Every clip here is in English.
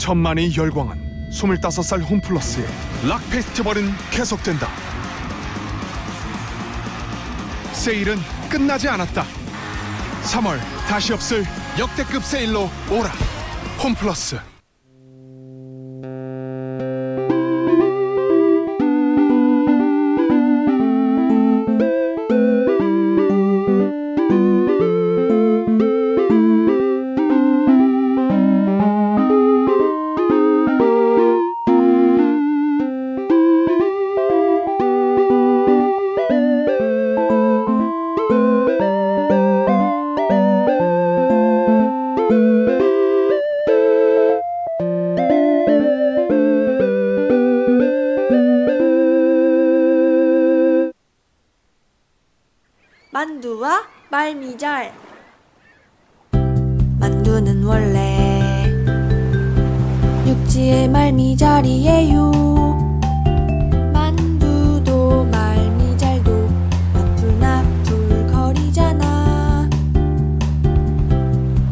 천만의 열광은 25살 홈플러스의 락 페스티벌은 계속된다. 세일은 끝나지 않았다. 3월 다시 없을 역대급 세일로 오라. 홈플러스. 만두와 말미잘. 만두는 원래 육지의 말미잘이에요. 만두도 말미잘도 나풀나풀 거리잖아.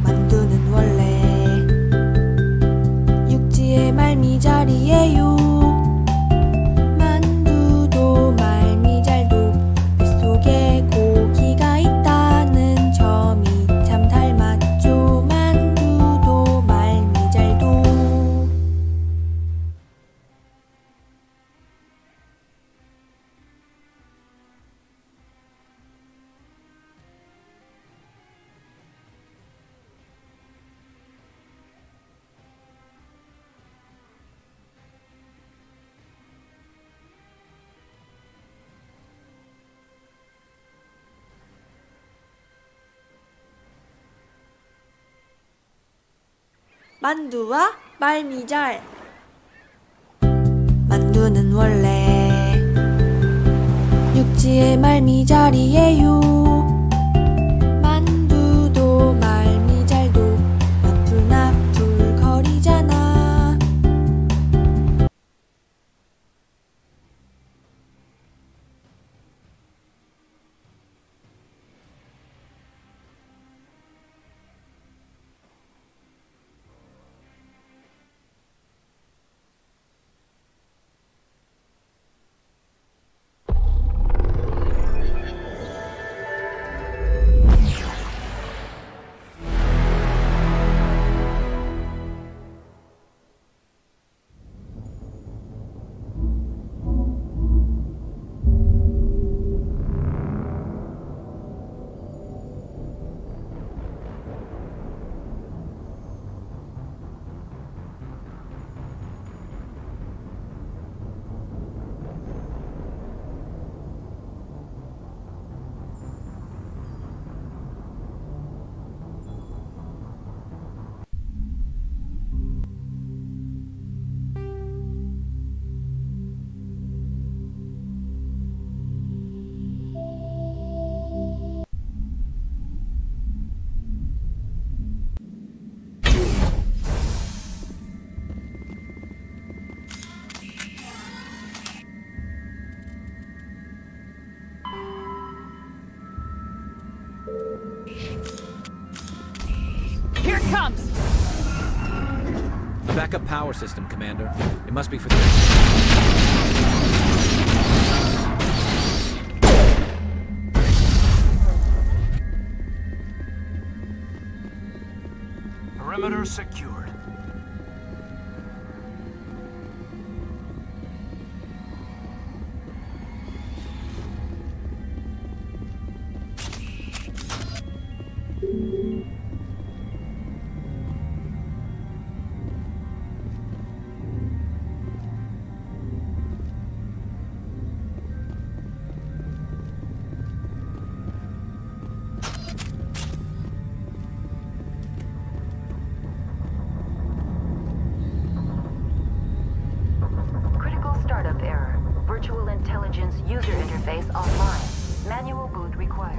만두는 원래 육지의 말미잘이에요. 만두도 말미잘도 뱃속에 고기가 있다는 점이 참 닮았죠. 만두도 말미잘도. 만두와 말미잘. 만두는 원래 육지의 말미잘이에요. 만두도 말미잘도 나풀나풀 거리잖아. Here it comes! Backup power system, Commander. It must be for the... Perimeter secured. Startup error. Virtual intelligence user interface offline. Manual boot required.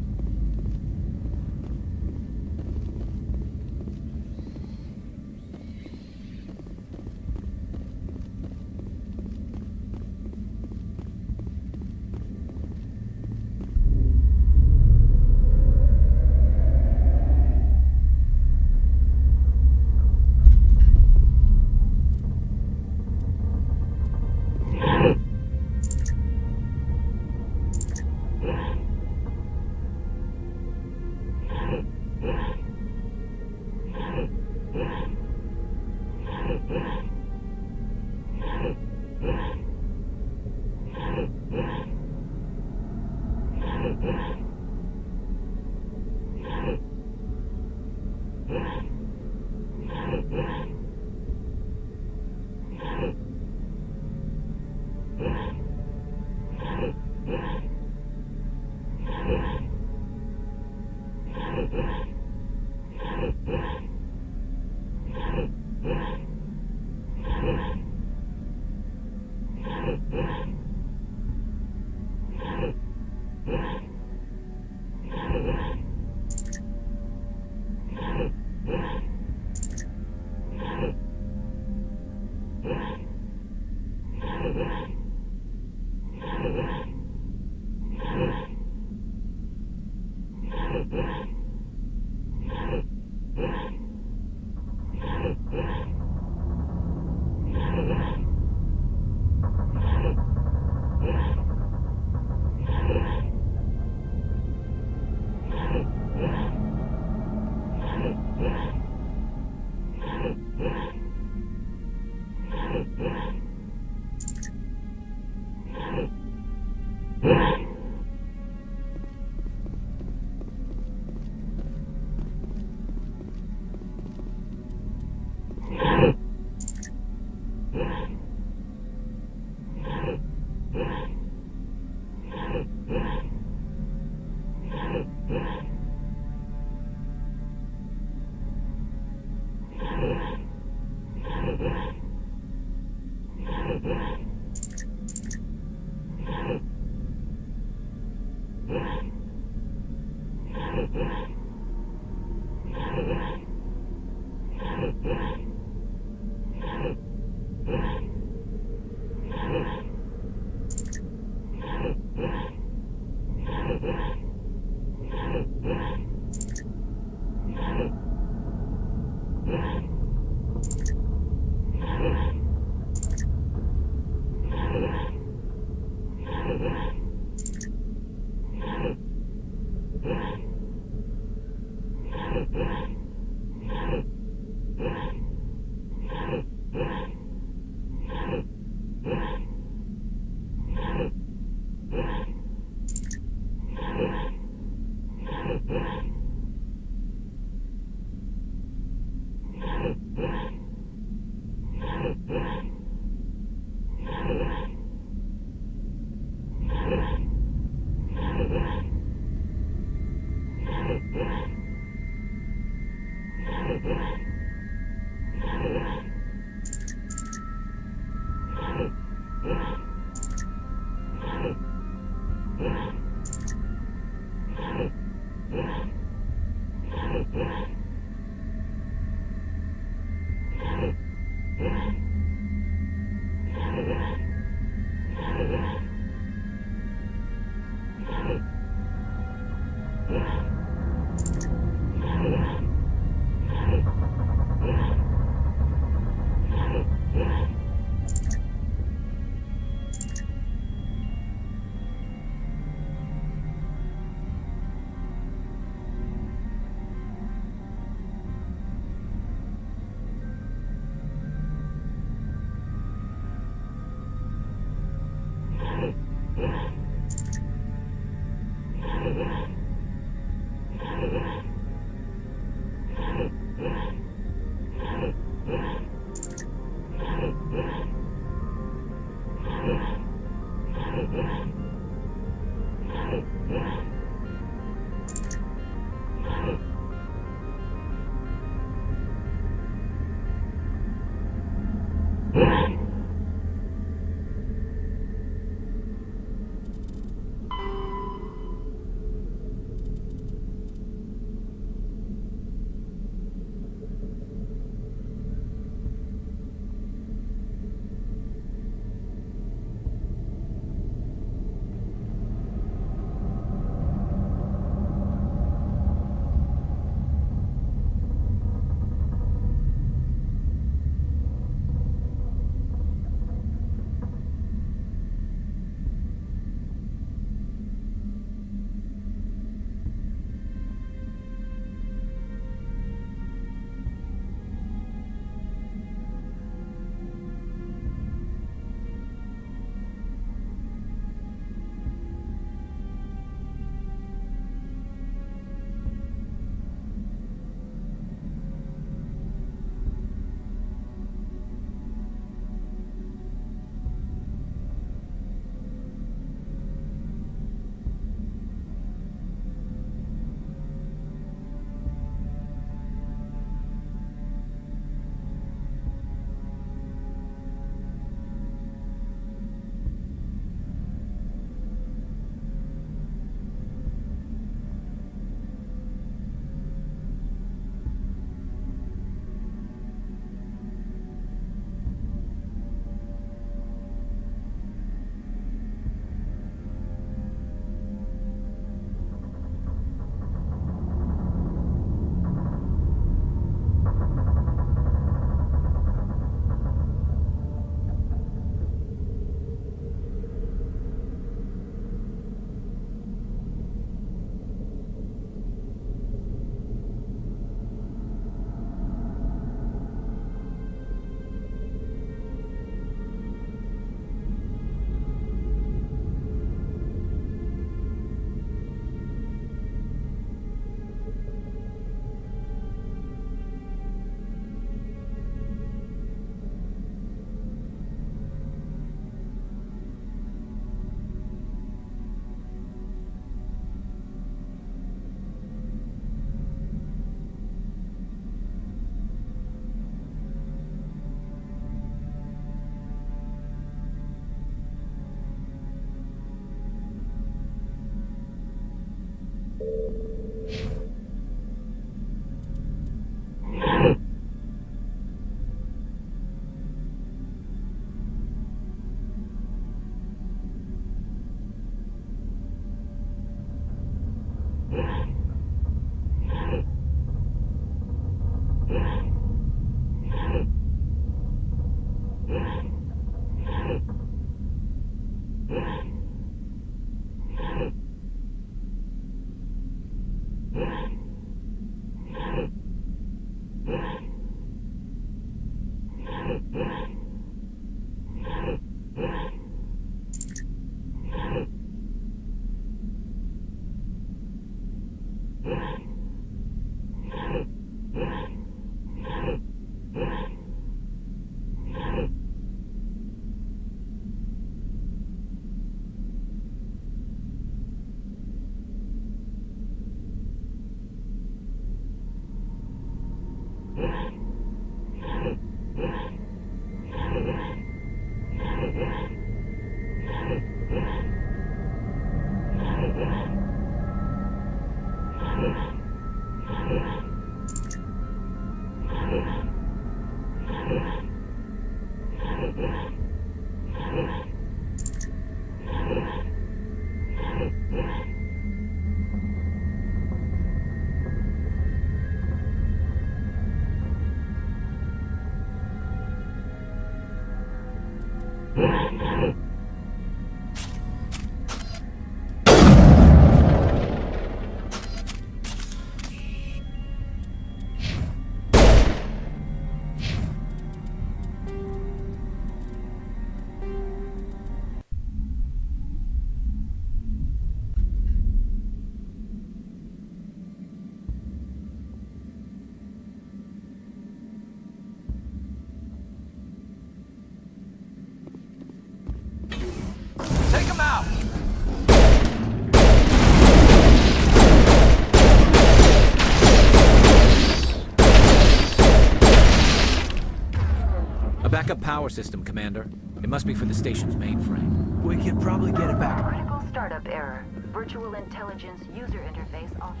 Backup power system, Commander. It must be for the station's mainframe. We could probably get it back. Critical startup error. Virtual intelligence user interface offline.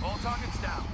All targets down.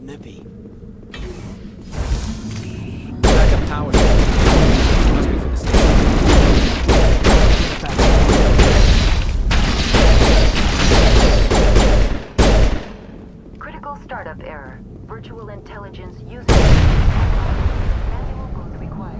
nippy. Backup tower. Must be for the station. Critical startup error. Virtual intelligence user interface. Manual boot required.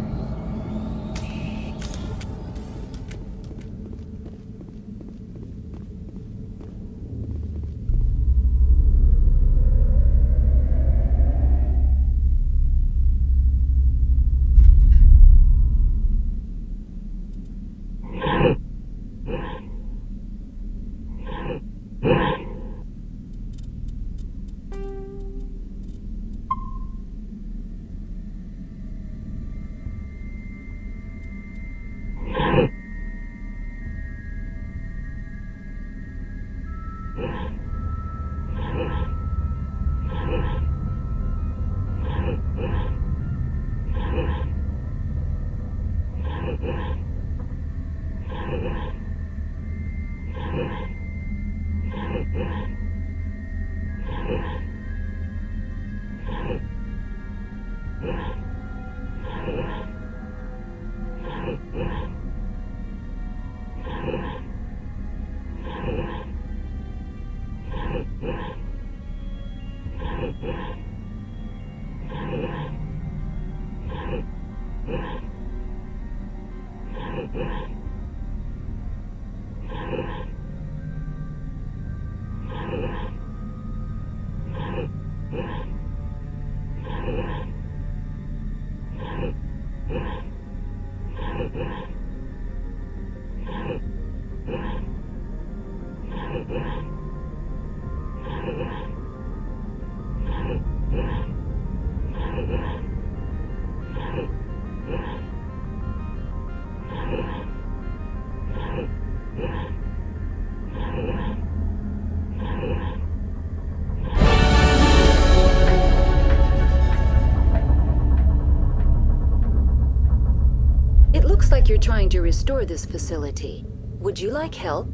It looks like you're trying to restore this facility. Would you like help?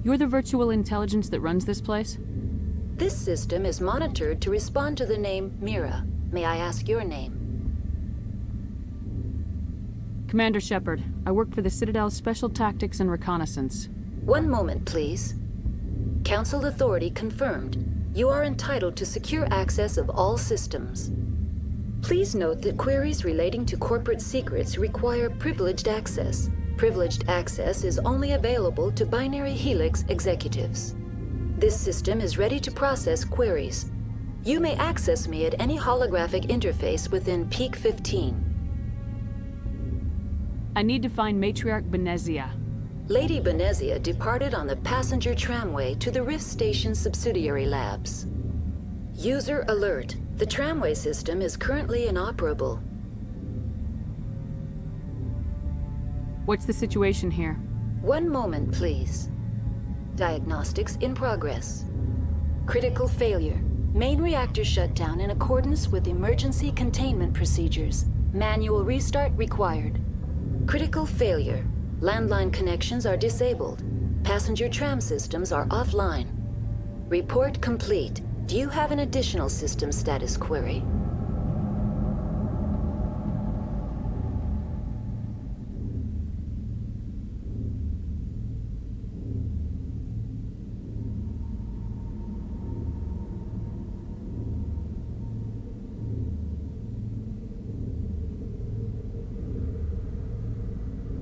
You're the virtual intelligence that runs this place? This system is monitored to respond to the name Mira. May I ask your name? Commander Shepard. I work for the Citadel's Special Tactics and Reconnaissance. One moment, please. Council authority confirmed. You are entitled to secure access of all systems. Please note that queries relating to corporate secrets require privileged access. Privileged access is only available to Binary Helix executives. This system is ready to process queries. You may access me at any holographic interface within Peak 15. I need to find Matriarch Benezia. Lady Benezia departed on the passenger tramway to the Rift Station subsidiary labs. User alert. The tramway system is currently inoperable. What's the situation here? One moment, please. Diagnostics in progress. Critical failure. Main reactor shut down in accordance with emergency containment procedures. Manual restart required. Critical failure. Landline connections are disabled. Passenger tram systems are offline. Report complete. Do you have an additional system status query?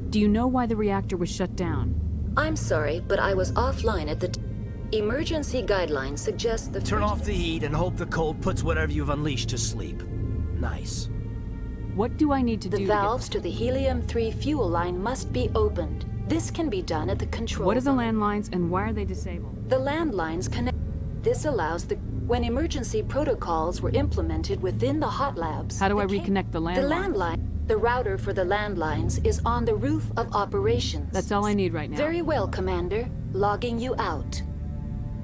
Do you know why the reactor was shut down? I'm sorry, but I was offline at the emergency guidelines suggest the Turn off the heat and hope the cold puts whatever you've unleashed to sleep. Nice. What do I need to do The to valves to the helium-3 fuel line must be opened. This can be done at the control. What are the landlines and why are they disabled? The landlines connect. This allows the when emergency protocols were implemented within the hot labs. How do I the reconnect the landlines? The router for the landlines is on the roof of operations. That's all I need right now. Very well, Commander. Logging you out.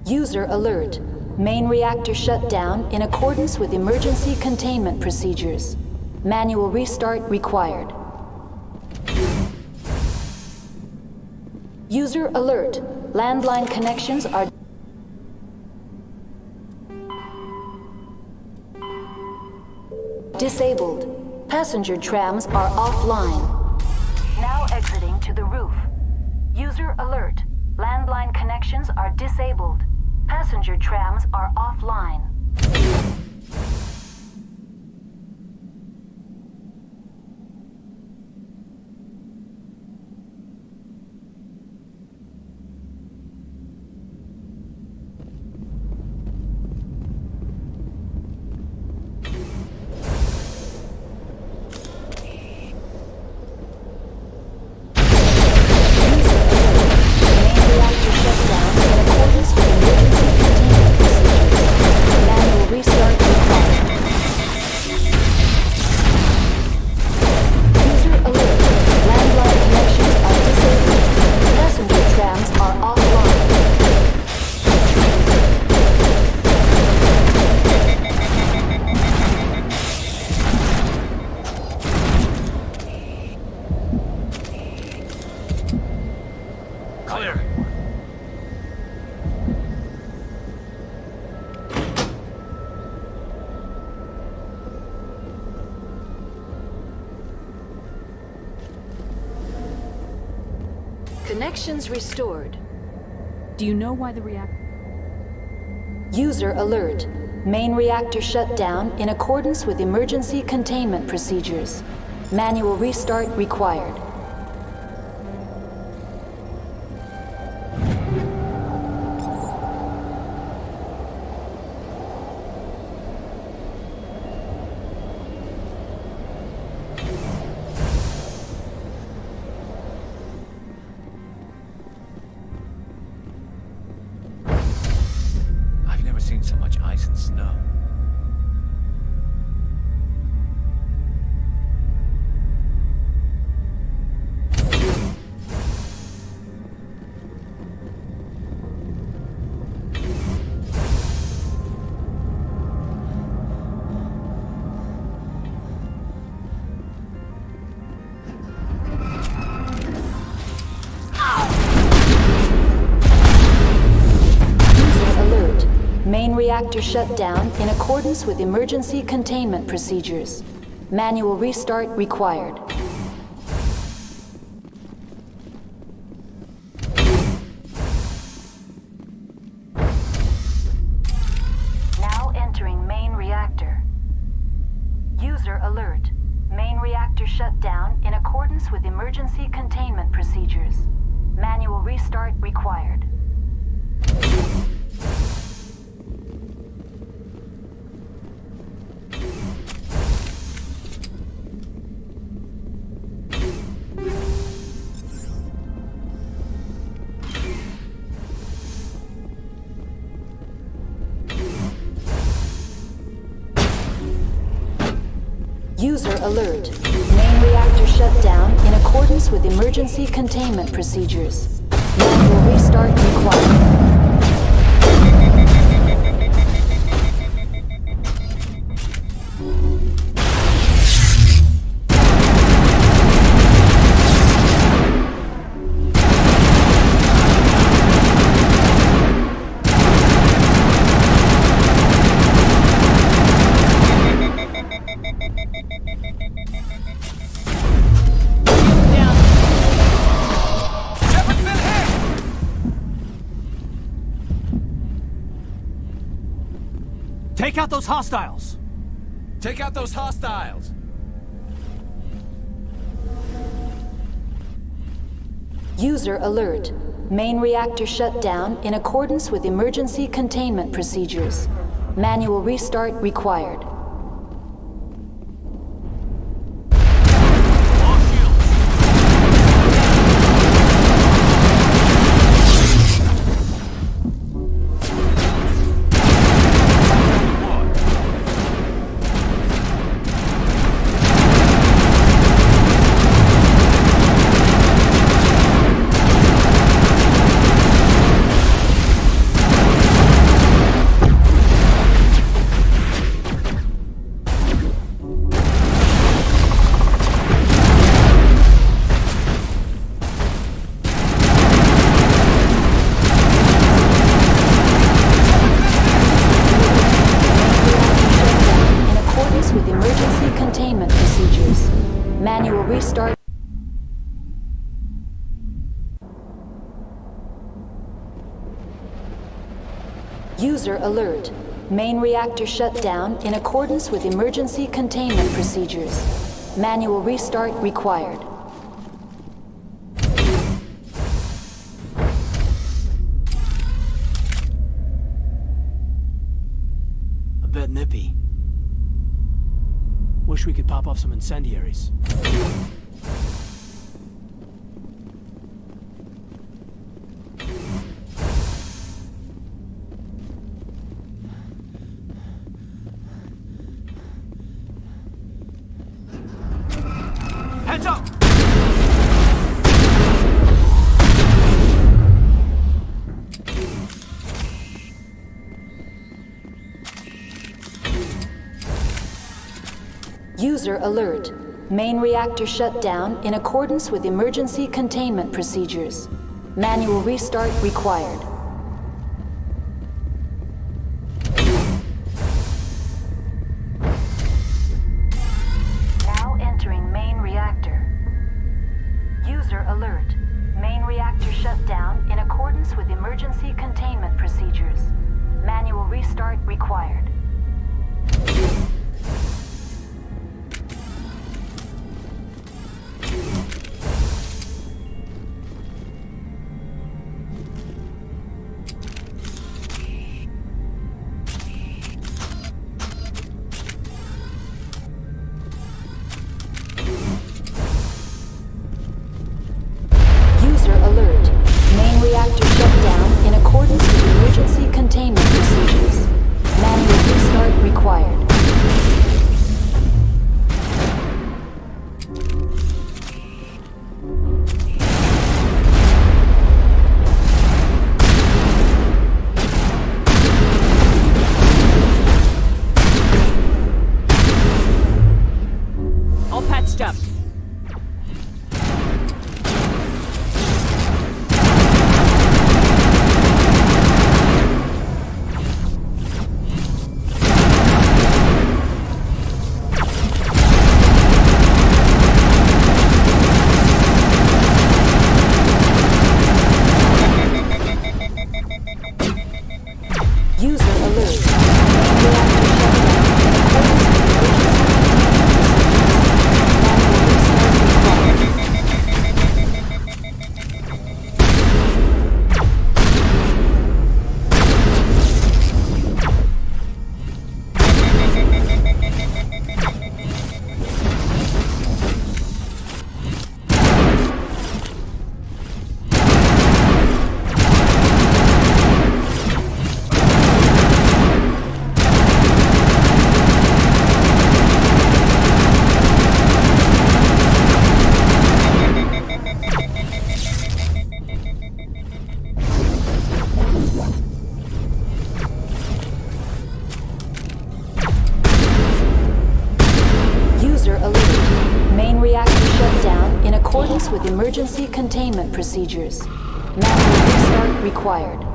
User alert. Main reactor shut down in accordance with emergency containment procedures. Manual restart required. User alert. Landline connections are... disabled. Passenger trams are offline. Now exiting to the roof. User alert. Landline connections are disabled. Passenger trams are offline. Connections restored. Do you know why the reactor... User alert. Main reactor shut down in accordance with emergency containment procedures. Manual restart required. I've never seen so much ice and snow. User alert. Main reactor shut down in accordance with emergency containment procedures. Manual restart required. Now entering main reactor. User alert. Main reactor shut down in accordance with emergency containment procedures. Manual restart required. User alert. Main reactor shut down in accordance with emergency containment procedures. Manual restart required. Take out those hostiles! Take out those hostiles! User alert. Main reactor shut down in accordance with emergency containment procedures. Manual restart required. User alert. Main reactor shut down in accordance with emergency containment procedures. Manual restart required. A bit nippy. Wish we could pop off some incendiaries. Heads up! User alert. Main reactor shut down in accordance with emergency containment procedures. Manual restart required. Now entering main reactor. User alert. Main reactor shut down in accordance with emergency containment procedures. Manual restart required. User alert. Main reactor shut down in accordance with emergency containment procedures. Manual restart required. All patched up. User alert. Main reactor shut down in accordance with emergency containment procedures. Manual restart required. User alert. Main reactor shut down in accordance with emergency containment procedures. Manual restart required.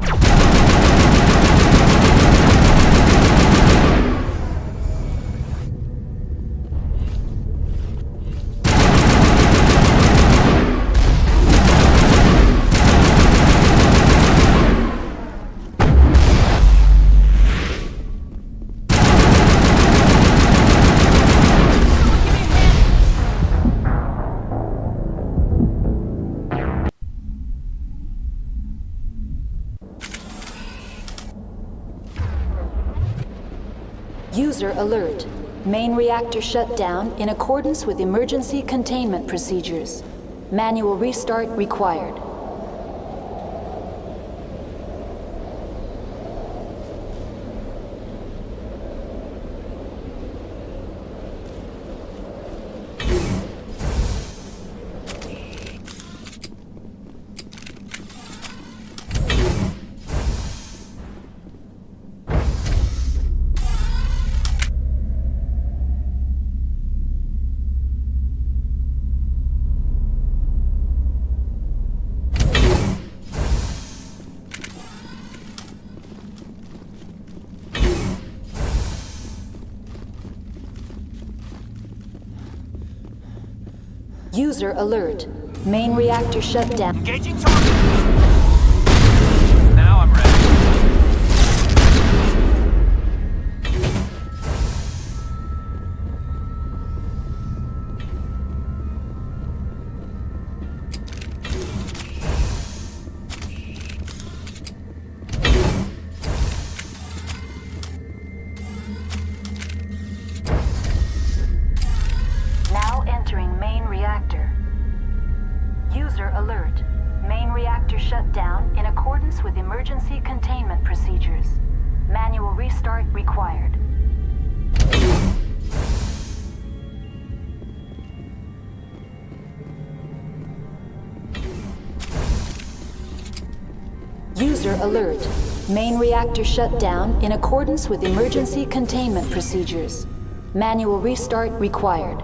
User alert. Main reactor shut down in accordance with emergency containment procedures. Manual restart required. User alert. Main reactor shut down. Engaging target! Now I'm ready. User alert. Main reactor shut down in accordance with emergency containment procedures. Manual restart required. User alert. Main reactor shut down in accordance with emergency containment procedures. Manual restart required.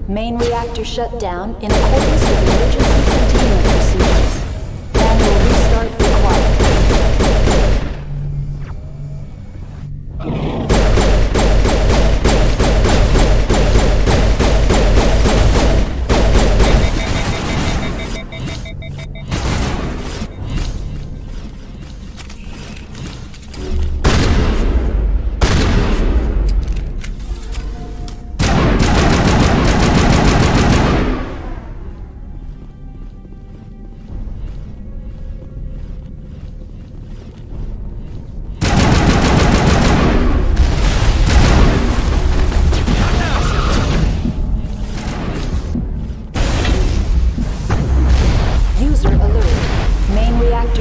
Main reactor shut down in accordance with emergency containment procedures. Manual restart required.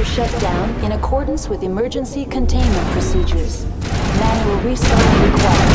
Shut down in accordance with emergency containment procedures. Manual restart required.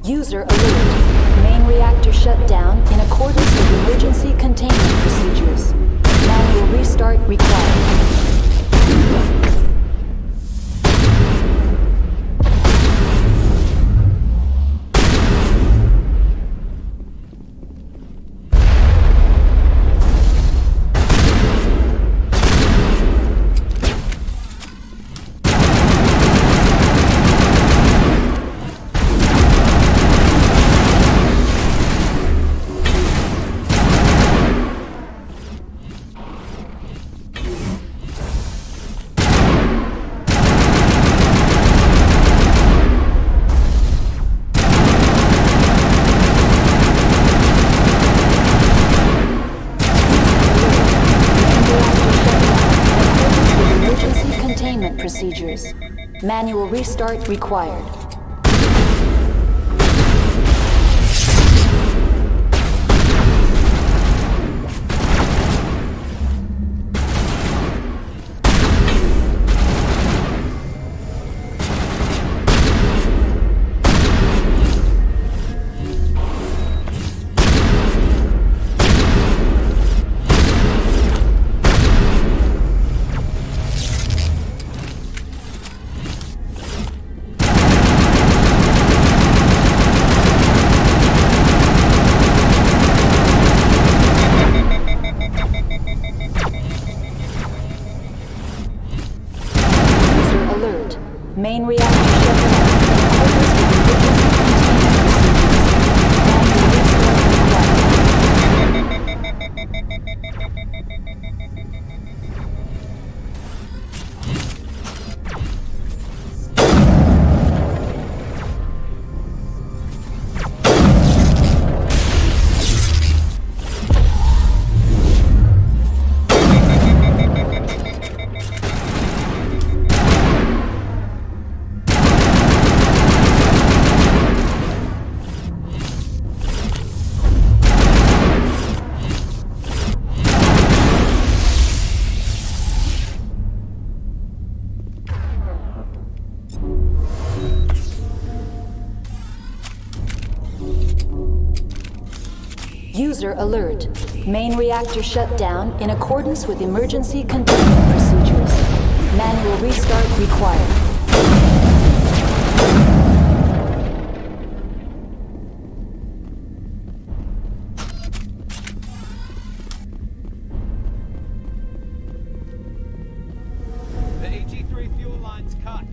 User alert. Main reactor shut down in accordance with emergency containment procedures. Manual restart required. Procedures. Manual restart required. Main reactor shut down. User alert. Main reactor shut down in accordance with emergency containment procedures. Manual restart required. The AG3 fuel line's cut.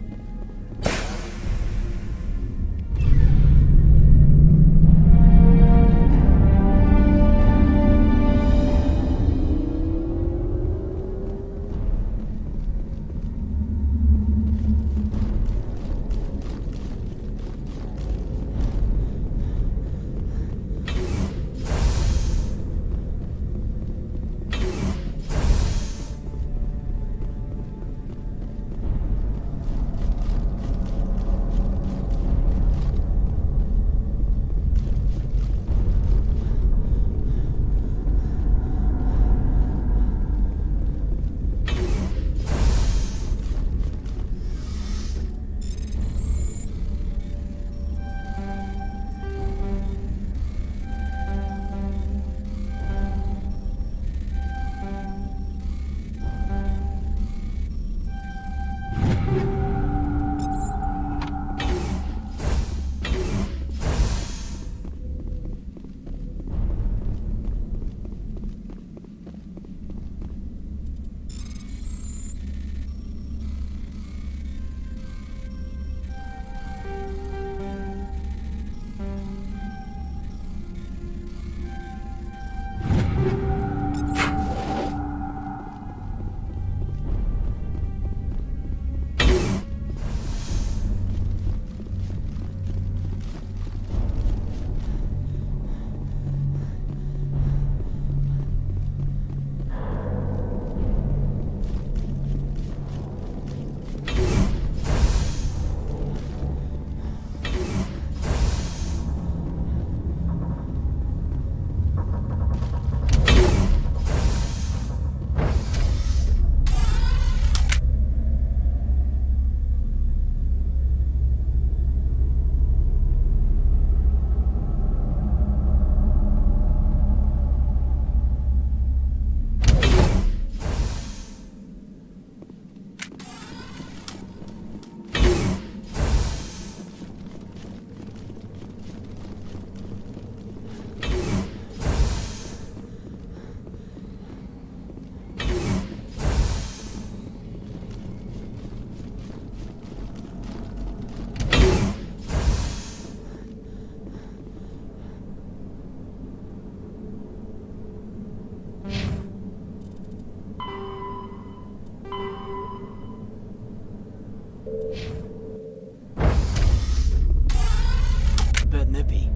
Bit nippy.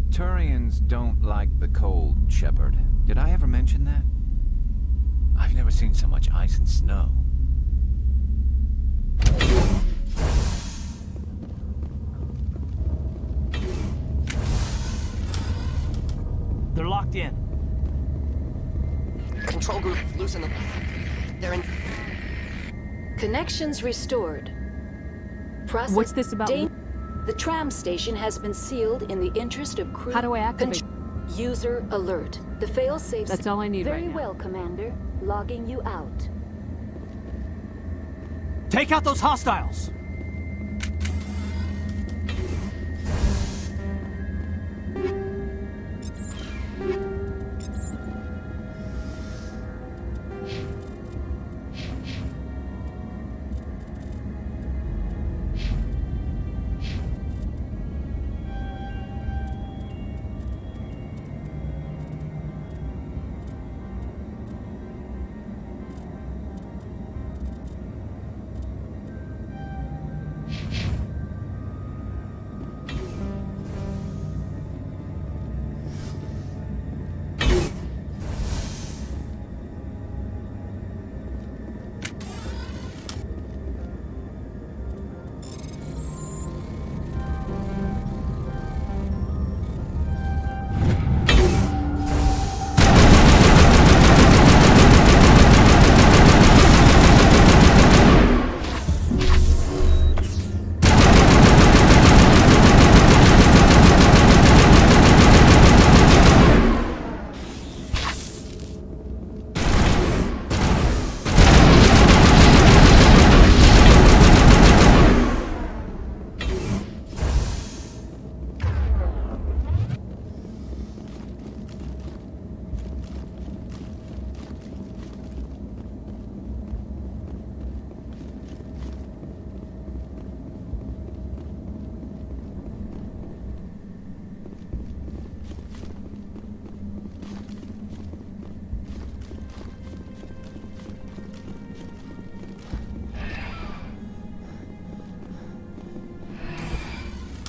Turians don't like the cold, Shepard. Did I ever mention that? I've never seen so much ice and snow. They're locked in. Control group, loosen them. They're in. Connections restored. Process What's this about? The tram station has been sealed in the interest of crew. How do I activate? User alert. The failsafe. That's all I need Very right now. well, Commander. Logging you out. Take out those hostiles!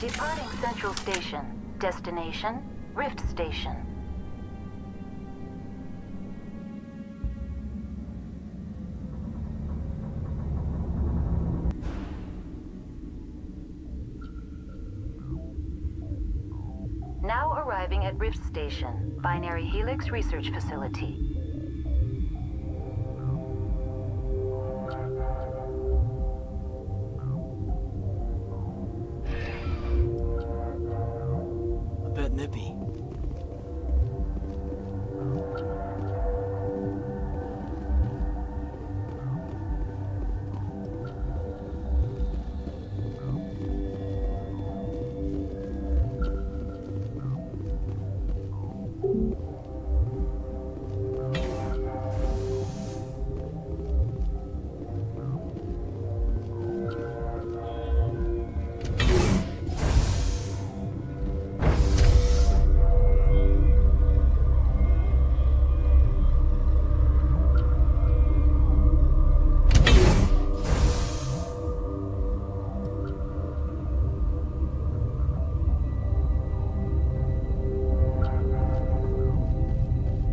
Departing Central Station. Destination, Rift Station. Now arriving at Rift Station, Binary Helix Research Facility. A bit nippy.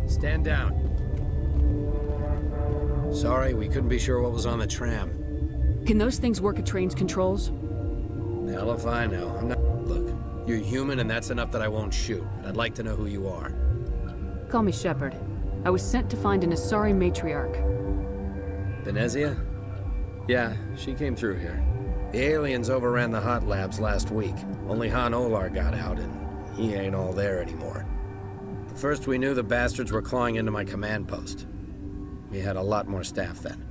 Stand down. Sorry, we couldn't be sure what was on the tram. Can those things work at train's controls? Hell if I know. I'm not... Look, you're human and that's enough that I won't shoot. But I'd like to know who you are. Call me Shepard. I was sent to find an Asari matriarch. Venezia? Yeah, she came through here. The aliens overran the hot labs last week. Only Han Olar got out and he ain't all there anymore. The first we knew, the bastards were clawing into my command post. We had a lot more staff then.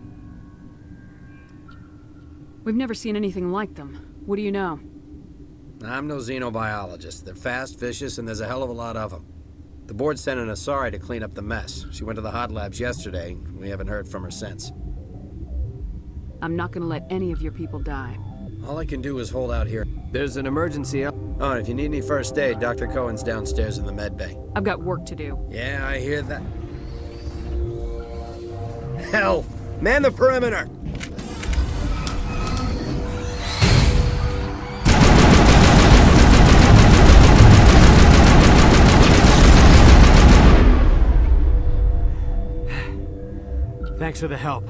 We've never seen anything like them. What do you know? I'm no xenobiologist. They're fast, vicious, and there's a hell of a lot of them. The board sent an Asari to clean up the mess. She went to the hot labs yesterday. We haven't heard from her since. I'm not gonna let any of your people die. All I can do is hold out here. There's an emergency up. Oh, and if you need any first aid, Dr. Cohen's downstairs in the med bay. I've got work to do. Yeah, I hear that. Hell! Man the perimeter! Thanks for the help.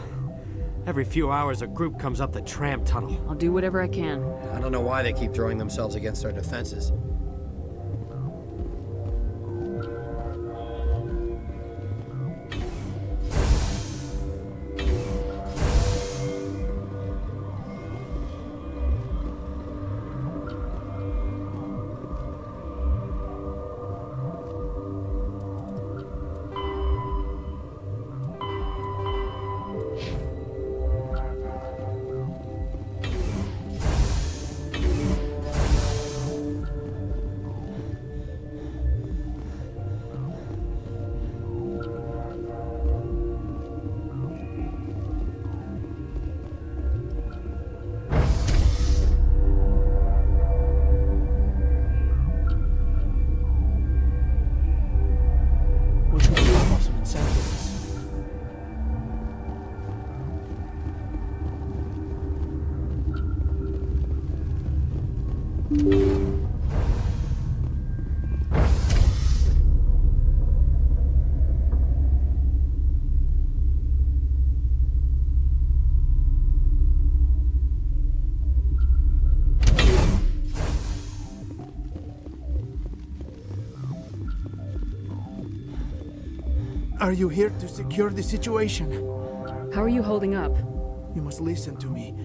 Every few hours, a group comes up the tram tunnel. I'll do whatever I can. I don't know why they keep throwing themselves against our defenses. Are you here to secure the situation? How are you holding up? You must listen to me.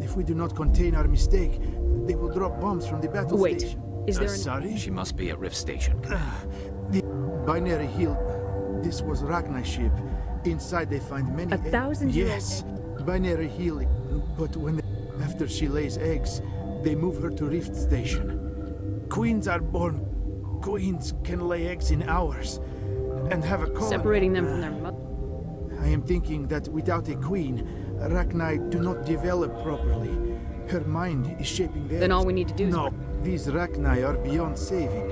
If we do not contain our mistake, they will drop bombs from the battle Wait, station. is there Sorry? She must be at Rift Station. The Binary Hill. This was Ragnar's ship. Inside they find many... 1,000-year-old Yes, Binary Hill. But after she lays eggs, they move her to Rift Station. Queens are born. Queens can lay eggs in hours. And have a colony. Separating them from their mother. I am thinking that without a queen, Ragnar do not develop properly. Her mind is shaping theirs. Then all we need to do is... No, these Ragnar are beyond saving.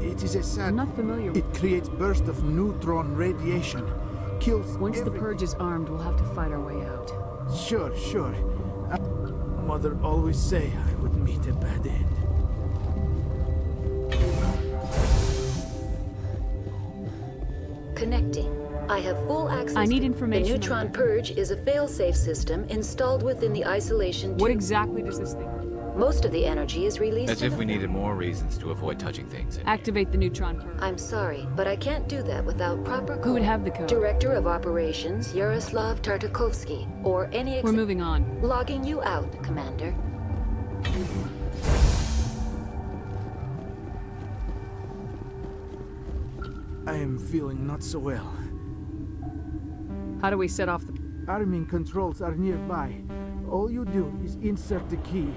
It is a sad... I'm not familiar with... It creates bursts of neutron radiation. Kills Once the Purge is armed, we'll have to fight our way out. Sure. Mother always say I would meet a bad end. Connecting. I have full access. I need information The on neutron that. purge is a fail-safe system installed within the isolation What tube. exactly does this thing do? Most of the energy is released. As to if the we needed more reasons to avoid touching things. Activate the neutron purge. I'm sorry, but I can't do that without proper code. Who would have the code? Director of Operations Yaroslav Tartakovsky, or any. We're moving on. Logging you out, Commander. I am feeling not so well. How do we set off the... Arming controls are nearby. All you do is insert the key.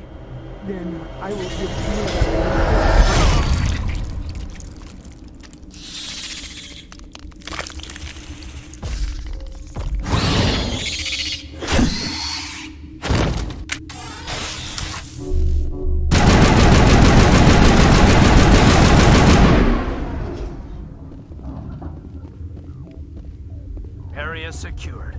Then I will give you... Area secured.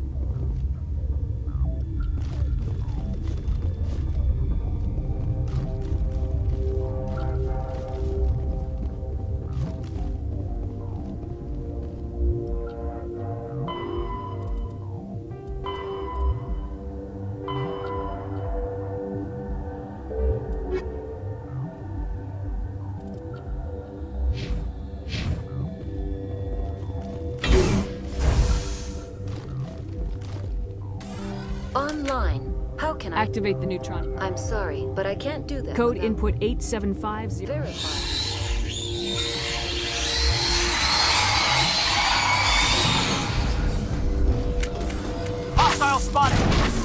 Online. How can I... Activate the neutron. I'm sorry, but I can't do that. Code without- input 8750. Verify. Hostile spotted!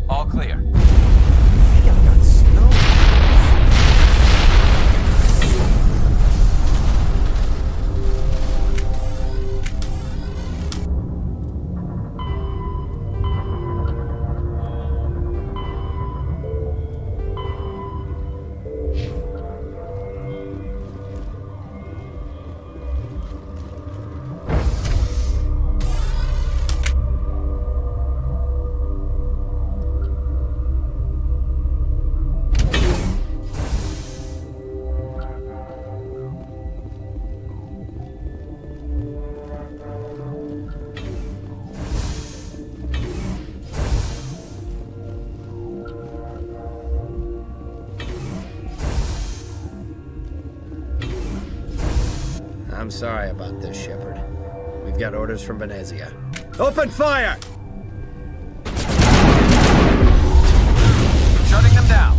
All clear. I'm sorry about this, Shepard. We've got orders from Venezia. Open fire! Shutting them down.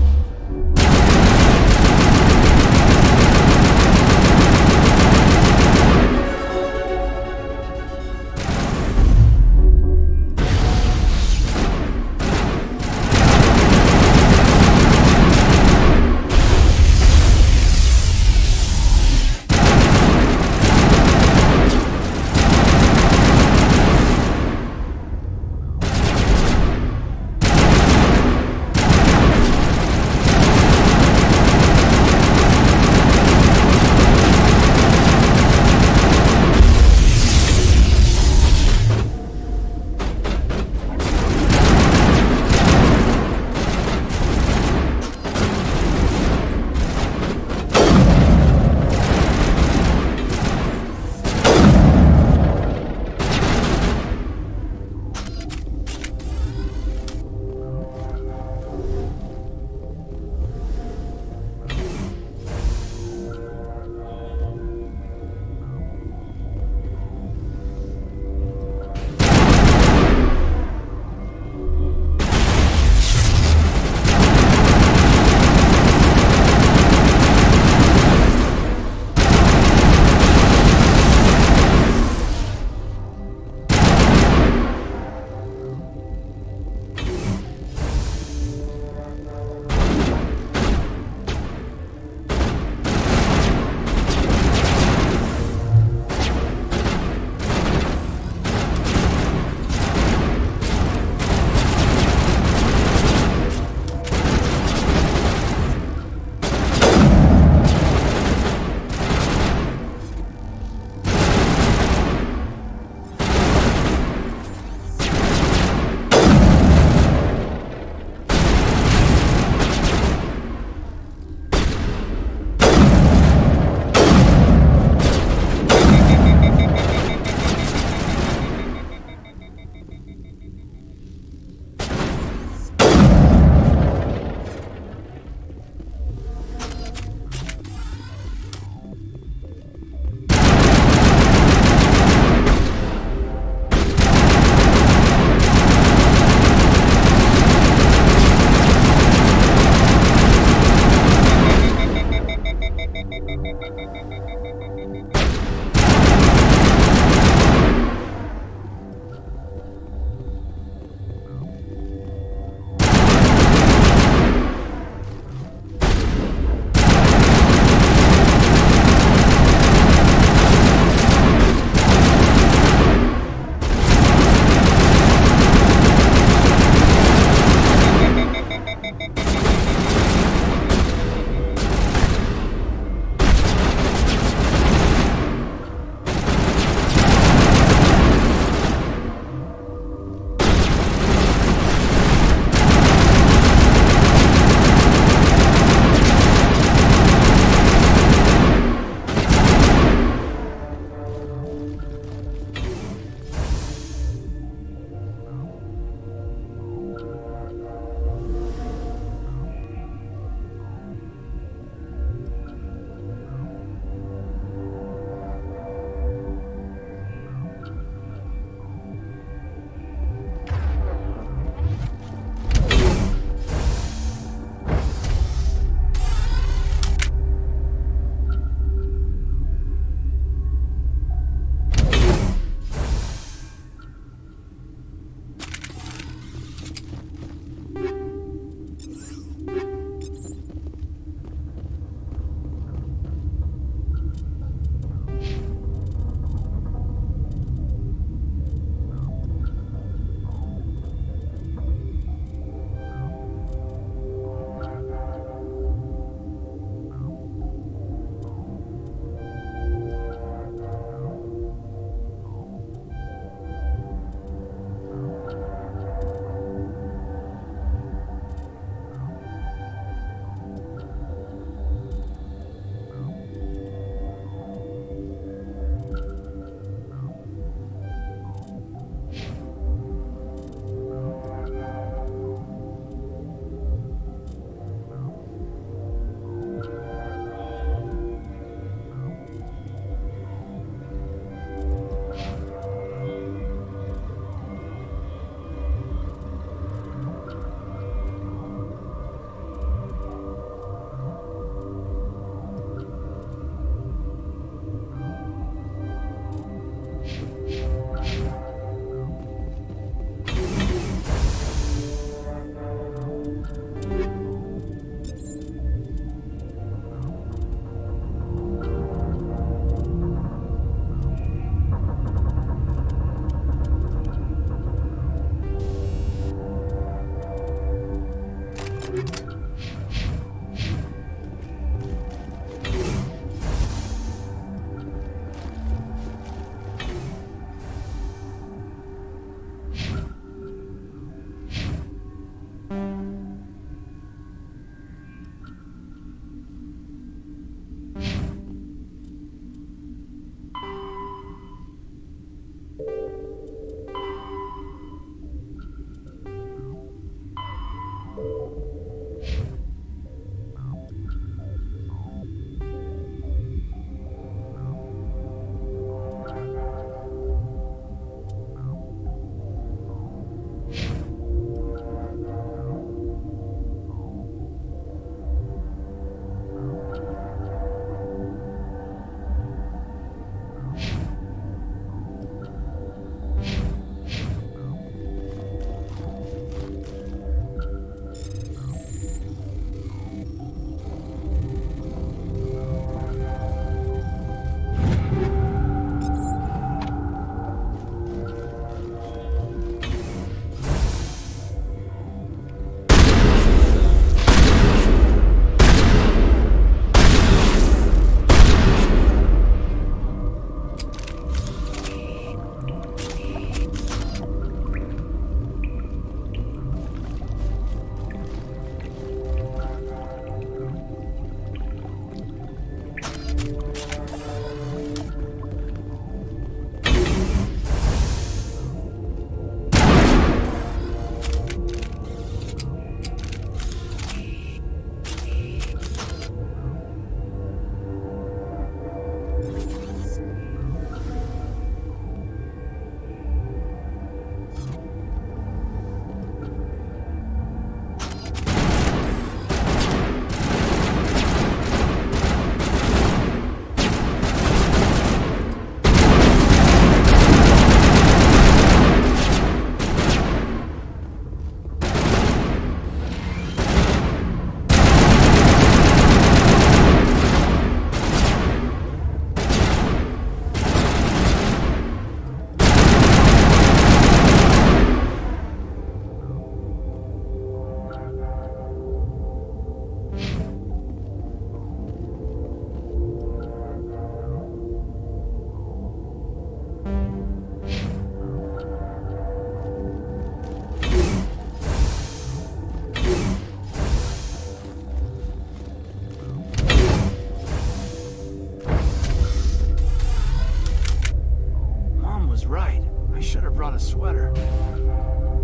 sweater.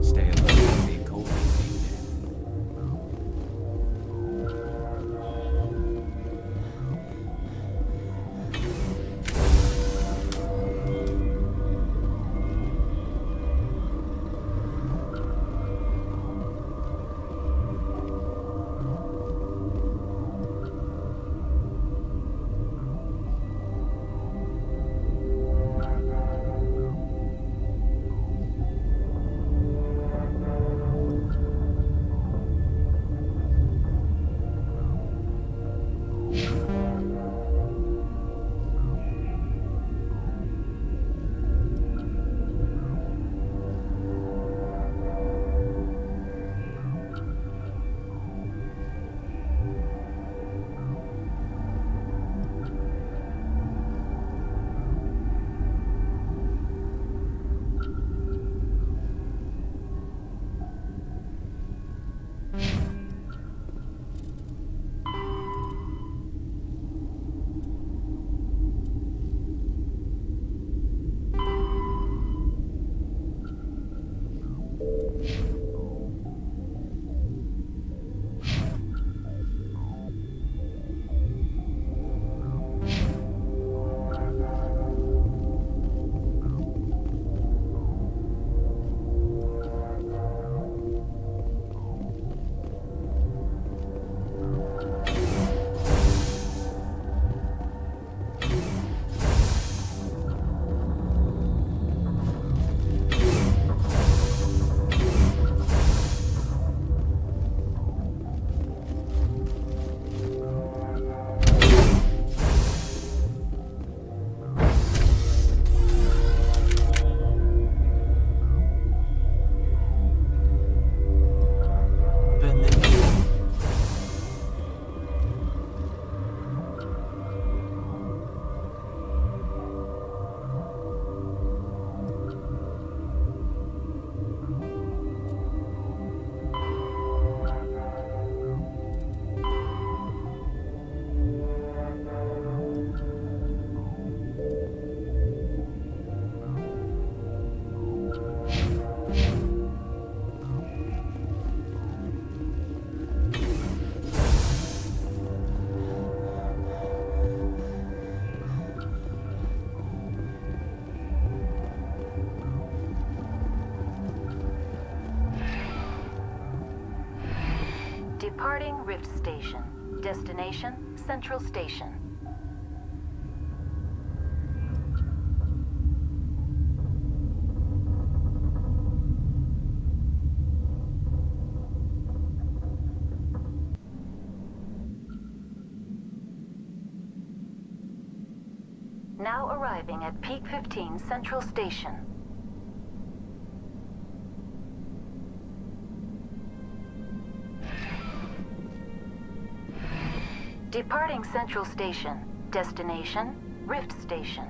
Stay alert. Being cold means being dead. Departing Rift Station. Destination, Central Station. Now arriving at Peak 15 Central Station. Departing Central Station. Destination, Rift Station.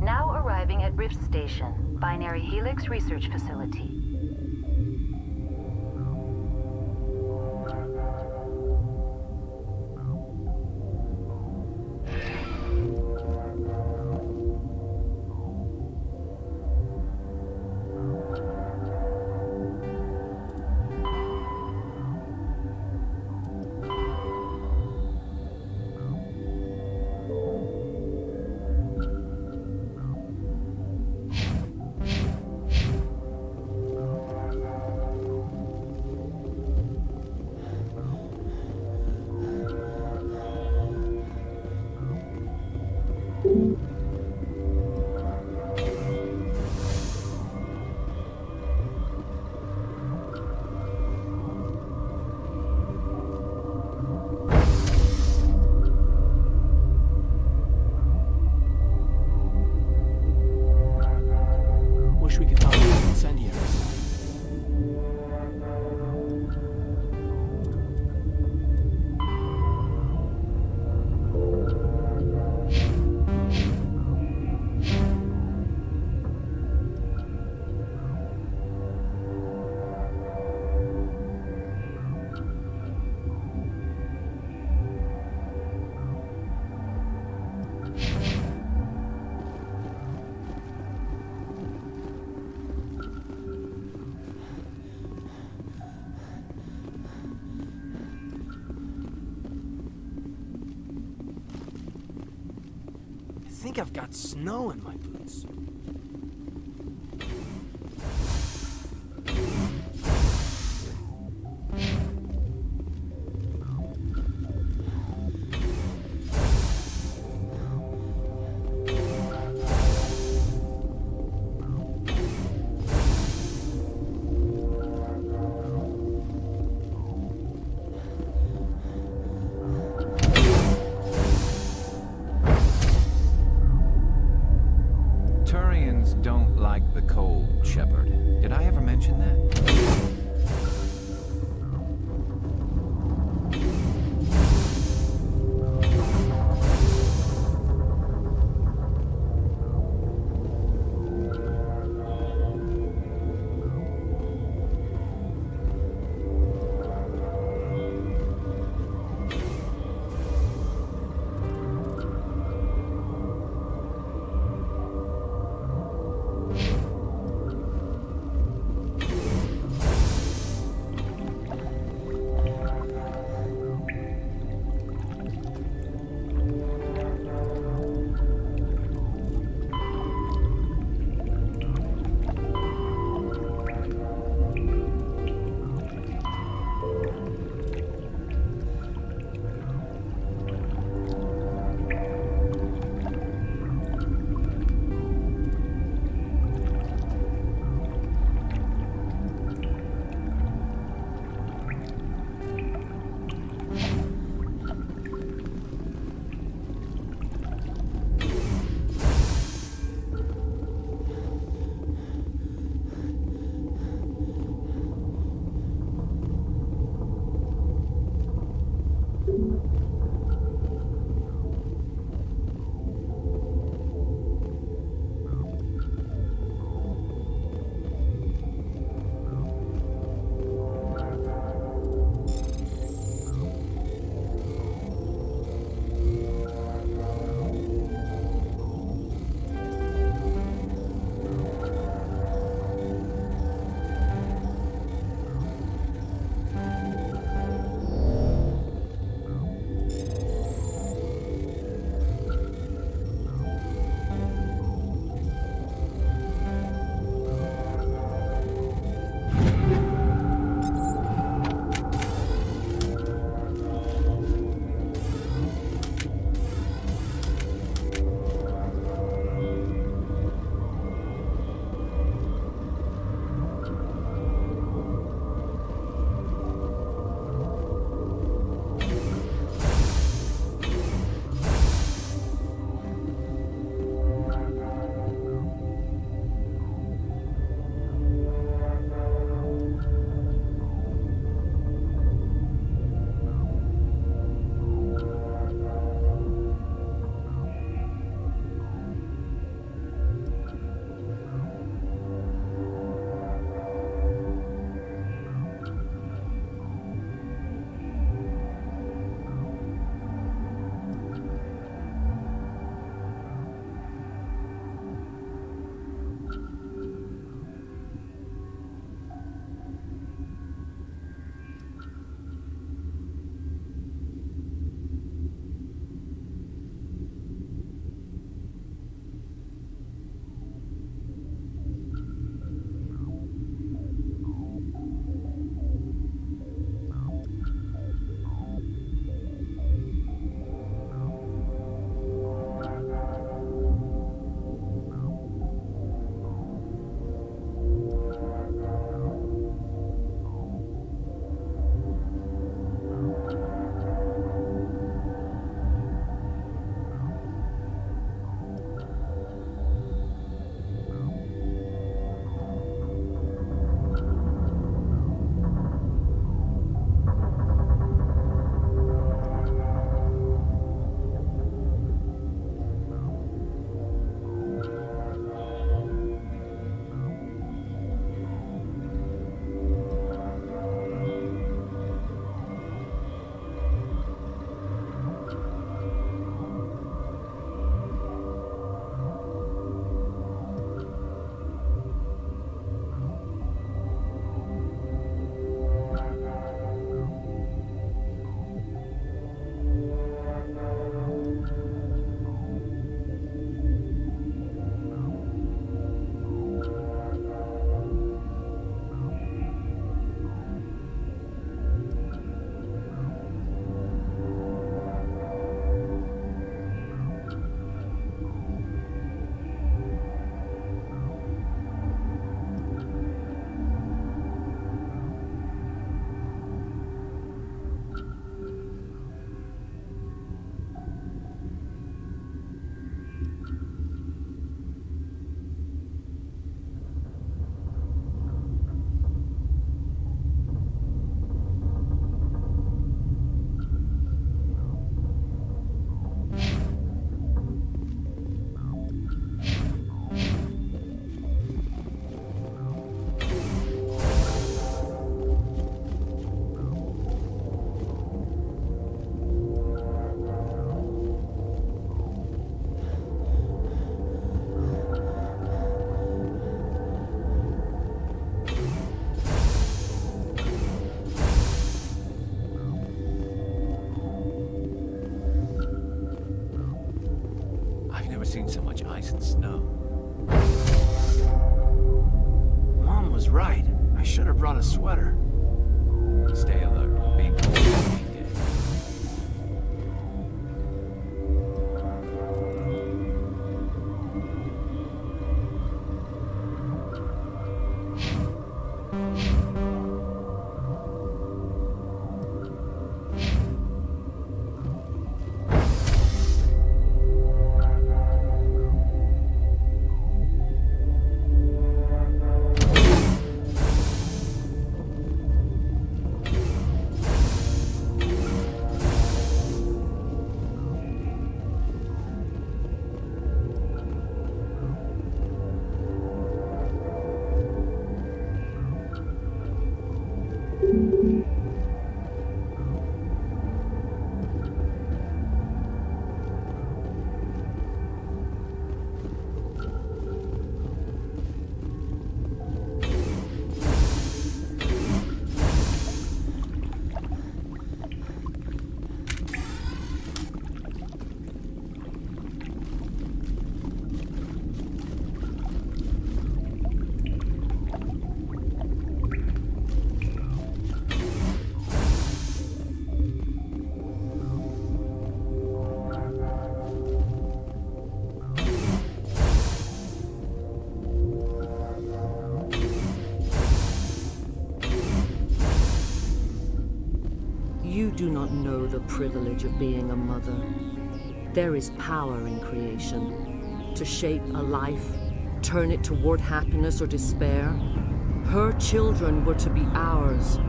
Now arriving at Rift Station, Binary Helix Research Facility. Wish we could talk about incendiaries. think I've got snow in my boots. never seen so much ice and snow. Mom was right. I should have brought a sweater. Stay alert. Being cold is being dead. You do not know the privilege of being a mother. There is power in creation. To shape a life, turn it toward happiness or despair. Her children were to be ours,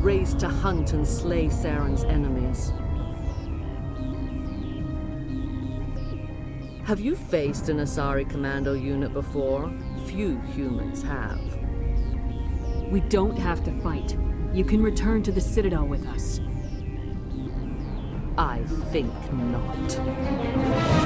raised to hunt and slay Saren's enemies. Have you faced an Asari commando unit before? Few humans have. We don't have to fight. You can return to the Citadel with us. I think not.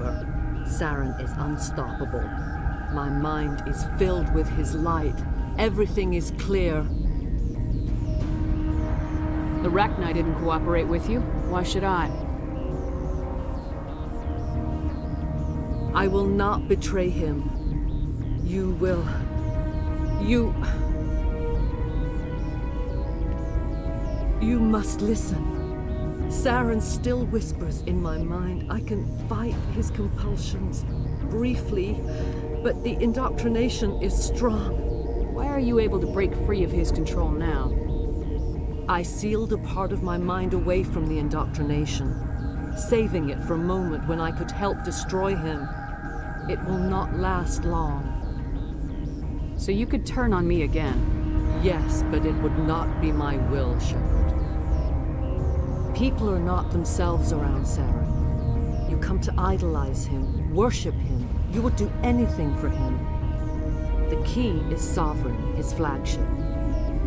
over. Saren is unstoppable. My mind is filled with his light. Everything is clear. The Rachni didn't cooperate with you. Why should I? I will not betray him. You will. You must listen. Saren still whispers in my mind. I can fight his compulsions briefly, but the indoctrination is strong. Why are you able to break free of his control now? I sealed a part of my mind away from the indoctrination, saving it for a moment when I could help destroy him. It will not last long. So you could turn on me again? Yes, but it would not be my will, Shepard. People are not themselves around Saren. You come to idolize him, worship him. You would do anything for him. The key is Sovereign, his flagship.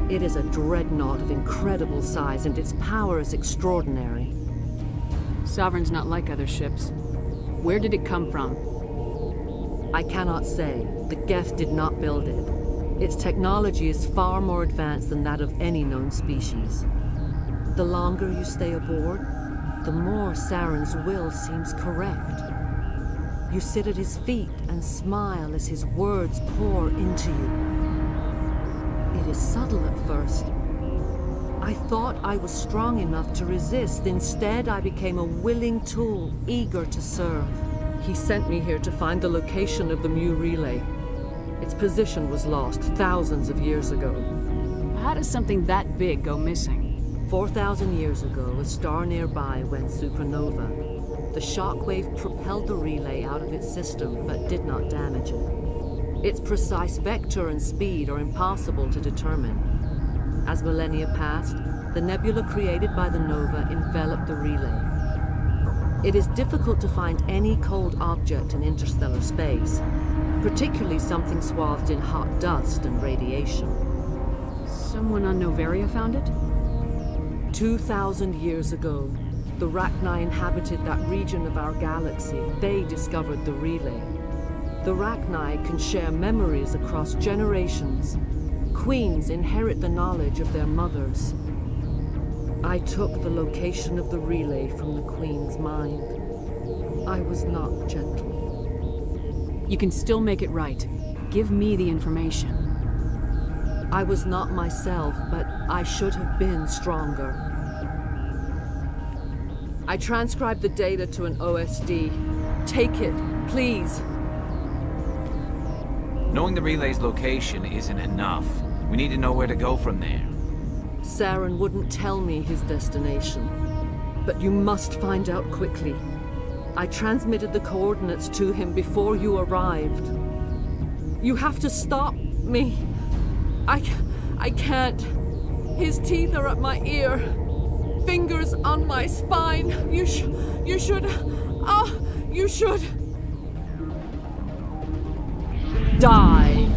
It is a dreadnought of incredible size, and its power is extraordinary. Sovereign's not like other ships. Where did it come from? I cannot say. The Geth did not build it. Its technology is far more advanced than that of any known species. The longer you stay aboard, the more Saren's will seems correct. You sit at his feet and smile as his words pour into you. It is subtle at first. I thought I was strong enough to resist. Instead, I became a willing tool, eager to serve. He sent me here to find the location of the Mu relay. Its position was lost thousands of years ago. How does something that big go missing? 4,000 years ago, a star nearby went supernova. The shockwave propelled the relay out of its system, but did not damage it. Its precise vector and speed are impossible to determine. As millennia passed, the nebula created by the nova enveloped the relay. It is difficult to find any cold object in interstellar space, particularly something swathed in hot dust and radiation. Someone on Noveria found it? 2,000 years ago, the Rachni inhabited that region of our galaxy. They discovered the relay. The Rachni can share memories across generations. Queens inherit the knowledge of their mothers. I took the location of the relay from the Queen's mind. I was not gentle. You can still make it right. Give me the information. I was not myself, but I should have been stronger. I transcribed the data to an OSD. Take it, please. Knowing the relay's location isn't enough. We need to know where to go from there. Saren wouldn't tell me his destination, but you must find out quickly. I transmitted the coordinates to him before you arrived. You have to stop me. I can't. His teeth are at my ear. Fingers on my spine. You should. You should. Die.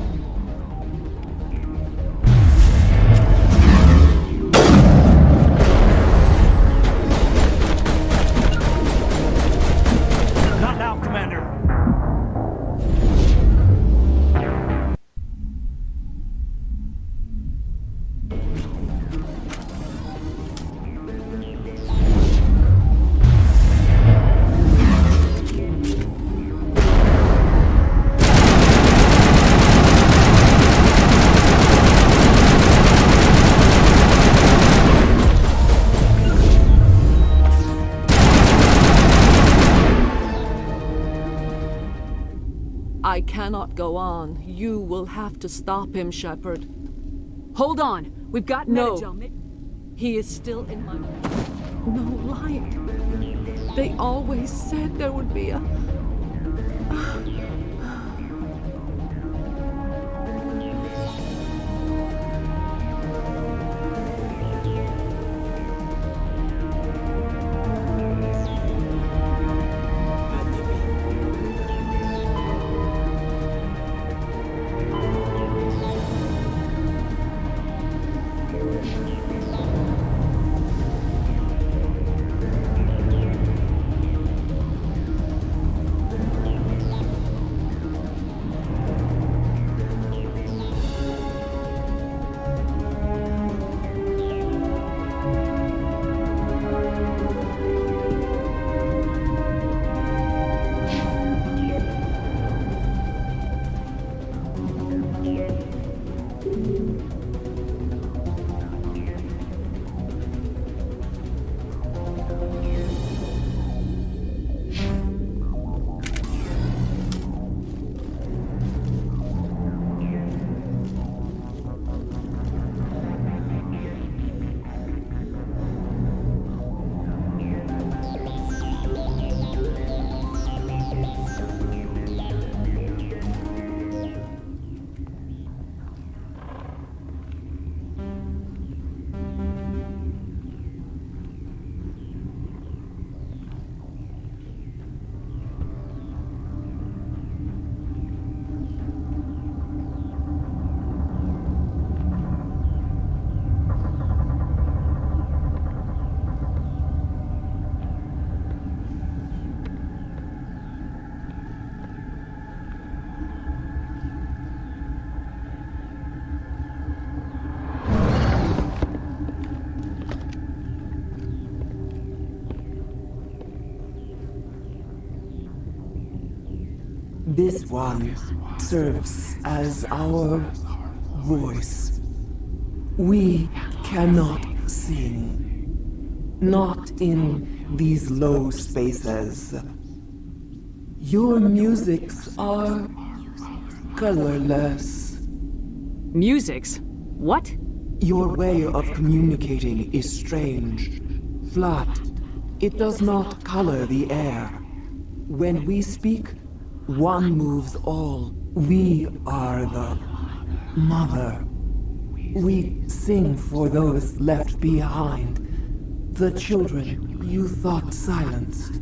Not now, Commander. I cannot go on. You will have to stop him, Shepard. Hold on. We've got No. Metagel. He is still in my... No light. They always said there would be a... This one serves as our voice. We cannot sing. Not in these low spaces. Your musics are colorless. Musics? What? Your way of communicating is strange. Flat. It does not color the air. When we speak, one moves all. We are the mother. We sing for those left behind. The children you thought silenced.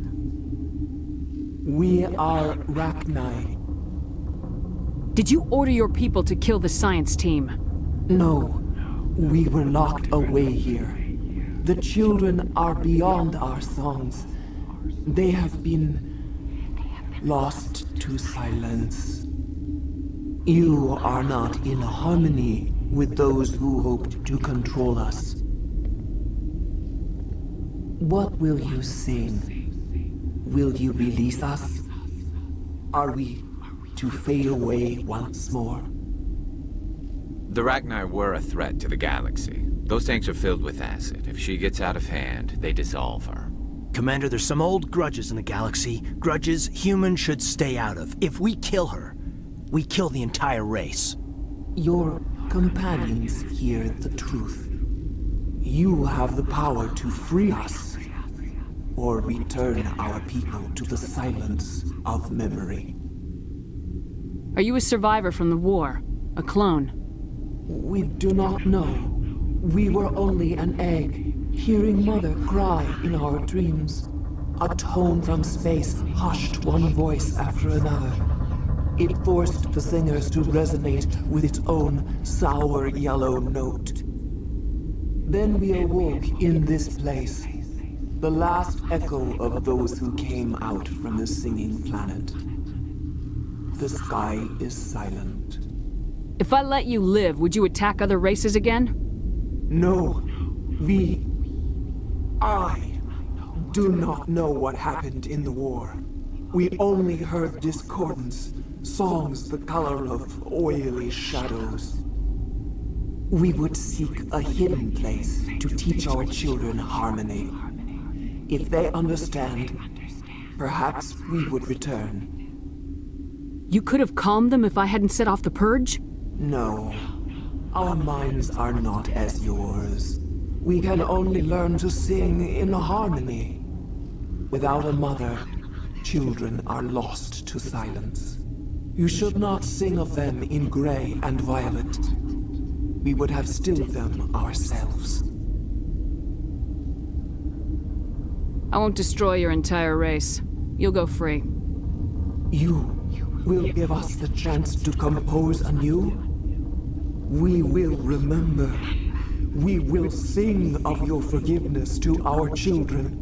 We are Rachni. Did you order your people to kill the science team? No. We were locked away here. The children are beyond our songs. They have been lost to silence. You are not in harmony with those who hoped to control us. What will you sing? Will you release us? Are we to fade away once more? The Rachni were a threat to the galaxy. Those tanks are filled with acid. If she gets out of hand, they dissolve her. Commander, there's some old grudges in the galaxy. Grudges humans should stay out of. If we kill her, we kill the entire race. Your companions hear the truth. You have the power to free us, or return our people to the silence of memory. Are you a survivor from the war? A clone? We do not know. We were only an egg, hearing Mother cry in our dreams. A tone from space hushed one voice after another. It forced the singers to resonate with its own sour yellow note. Then we awoke in this place, the last echo of those who came out from the singing planet. The sky is silent. If I let you live, would you attack other races again? No. I do not know what happened in the war. We only heard discordance, songs the color of oily shadows. We would seek a hidden place to teach our children harmony. If they understand, perhaps we would return. You could have calmed them if I hadn't set off the purge? No. Our minds are not as yours. We can only learn to sing in harmony. Without a mother, children are lost to silence. You should not sing of them in gray and violet. We would have stilled them ourselves. I won't destroy your entire race. You'll go free. You will give us the chance to compose anew? We will remember. We will sing of your forgiveness to our children.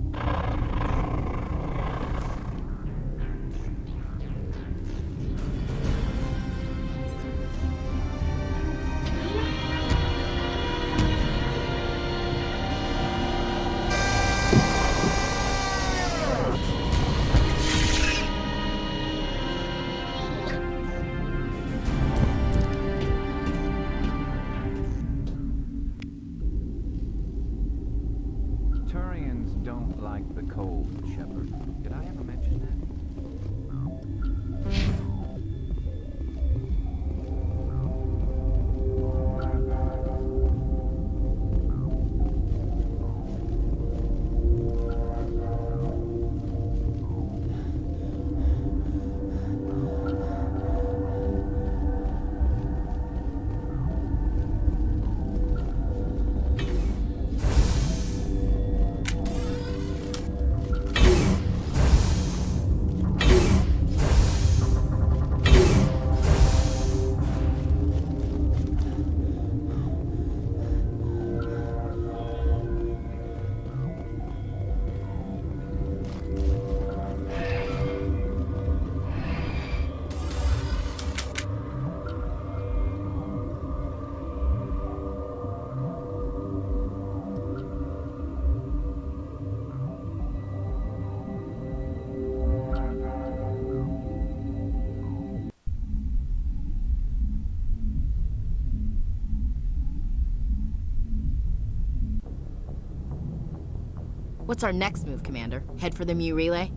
What's our next move, Commander? Head for the Mu relay?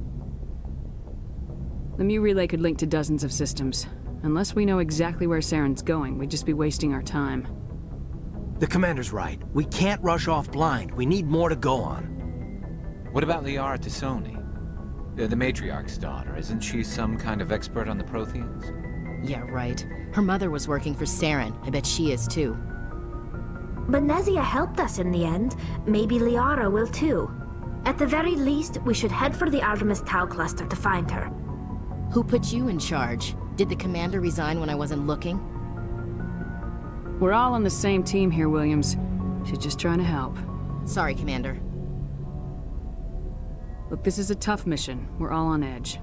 The Mu relay could link to dozens of systems. Unless we know exactly where Saren's going, we'd just be wasting our time. The Commander's right. We can't rush off blind. We need more to go on. What about Liara Tassoni? The matriarch's daughter. Isn't she some kind of expert on the Protheans? Yeah, right. Her mother was working for Saren. I bet she is too. But Nezia helped us in the end. Maybe Liara will too. At the very least, we should head for the Artemis Tau cluster to find her. Who put you in charge? Did the Commander resign when I wasn't looking? We're all on the same team here, Williams. She's just trying to help. Sorry, Commander. Look, this is a tough mission. We're all on edge.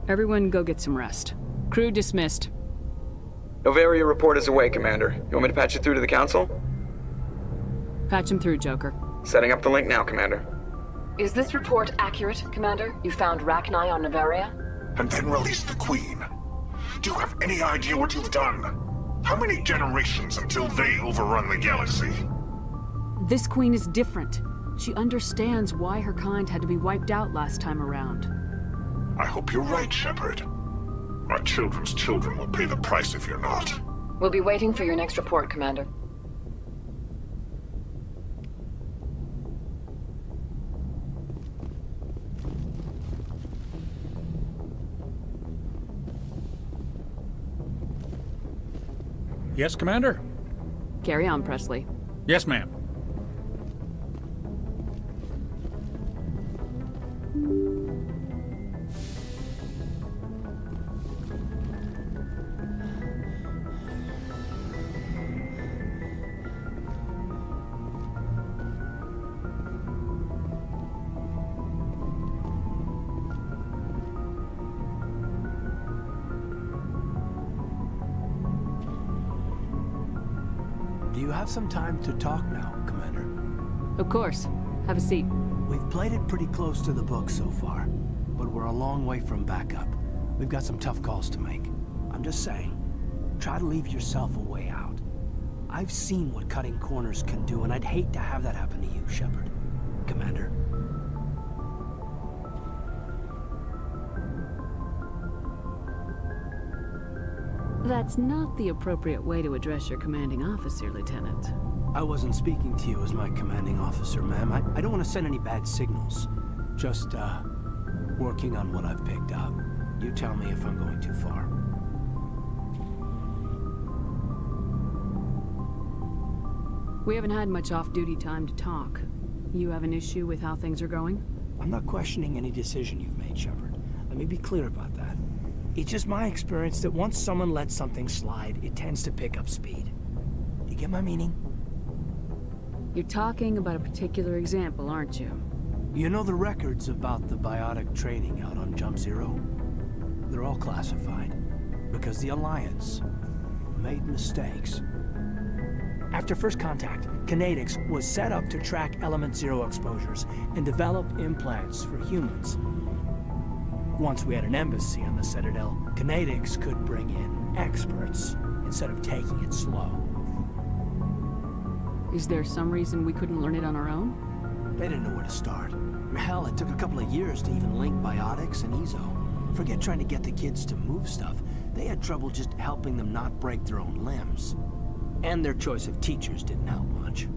Everyone go get some rest. Crew dismissed. Novaria report is away, Commander. You want me to patch it through to the Council? Patch him through, Joker. Setting up the link now, Commander. Is this report accurate, Commander? You found Rachni on Novaria? And then released the Queen. Do you have any idea what you've done? How many generations until they overrun the galaxy? This Queen is different. She understands why her kind had to be wiped out last time around. I hope you're right, Shepard. Our children's children will pay the price if you're not. We'll be waiting for your next report, Commander. Yes, Commander? Carry on, Presley. Yes, ma'am. Do you have some time to talk now, Commander? Of course. Have a seat. We've played it pretty close to the book so far, but we're a long way from backup. We've got some tough calls to make. I'm just saying, try to leave yourself a way out. I've seen what cutting corners can do, and I'd hate to have that happen to you, Shepard. Commander. That's not the appropriate way to address your commanding officer, Lieutenant. I wasn't speaking to you as my commanding officer, ma'am. I don't want to send any bad signals. Just, working on what I've picked up. You tell me if I'm going too far. We haven't had much off-duty time to talk. You have an issue with how things are going? I'm not questioning any decision you've made, Shepard. Let me be clear about that. It's just my experience that once someone lets something slide, it tends to pick up speed. Do you get my meaning? You're talking about a particular example, aren't you? You know the records about the biotic training out on Jump Zero? They're all classified, because the Alliance made mistakes. After first contact, Kinetics was set up to track Element Zero exposures and develop implants for humans. Once we had an embassy on the Citadel, Kinetics could bring in experts instead of taking it slow. Is there some reason we couldn't learn it on our own? They didn't know where to start. Hell, it took a couple of years to even link biotics and Ezo. Forget trying to get the kids to move stuff. They had trouble just helping them not break their own limbs. And their choice of teachers didn't help much.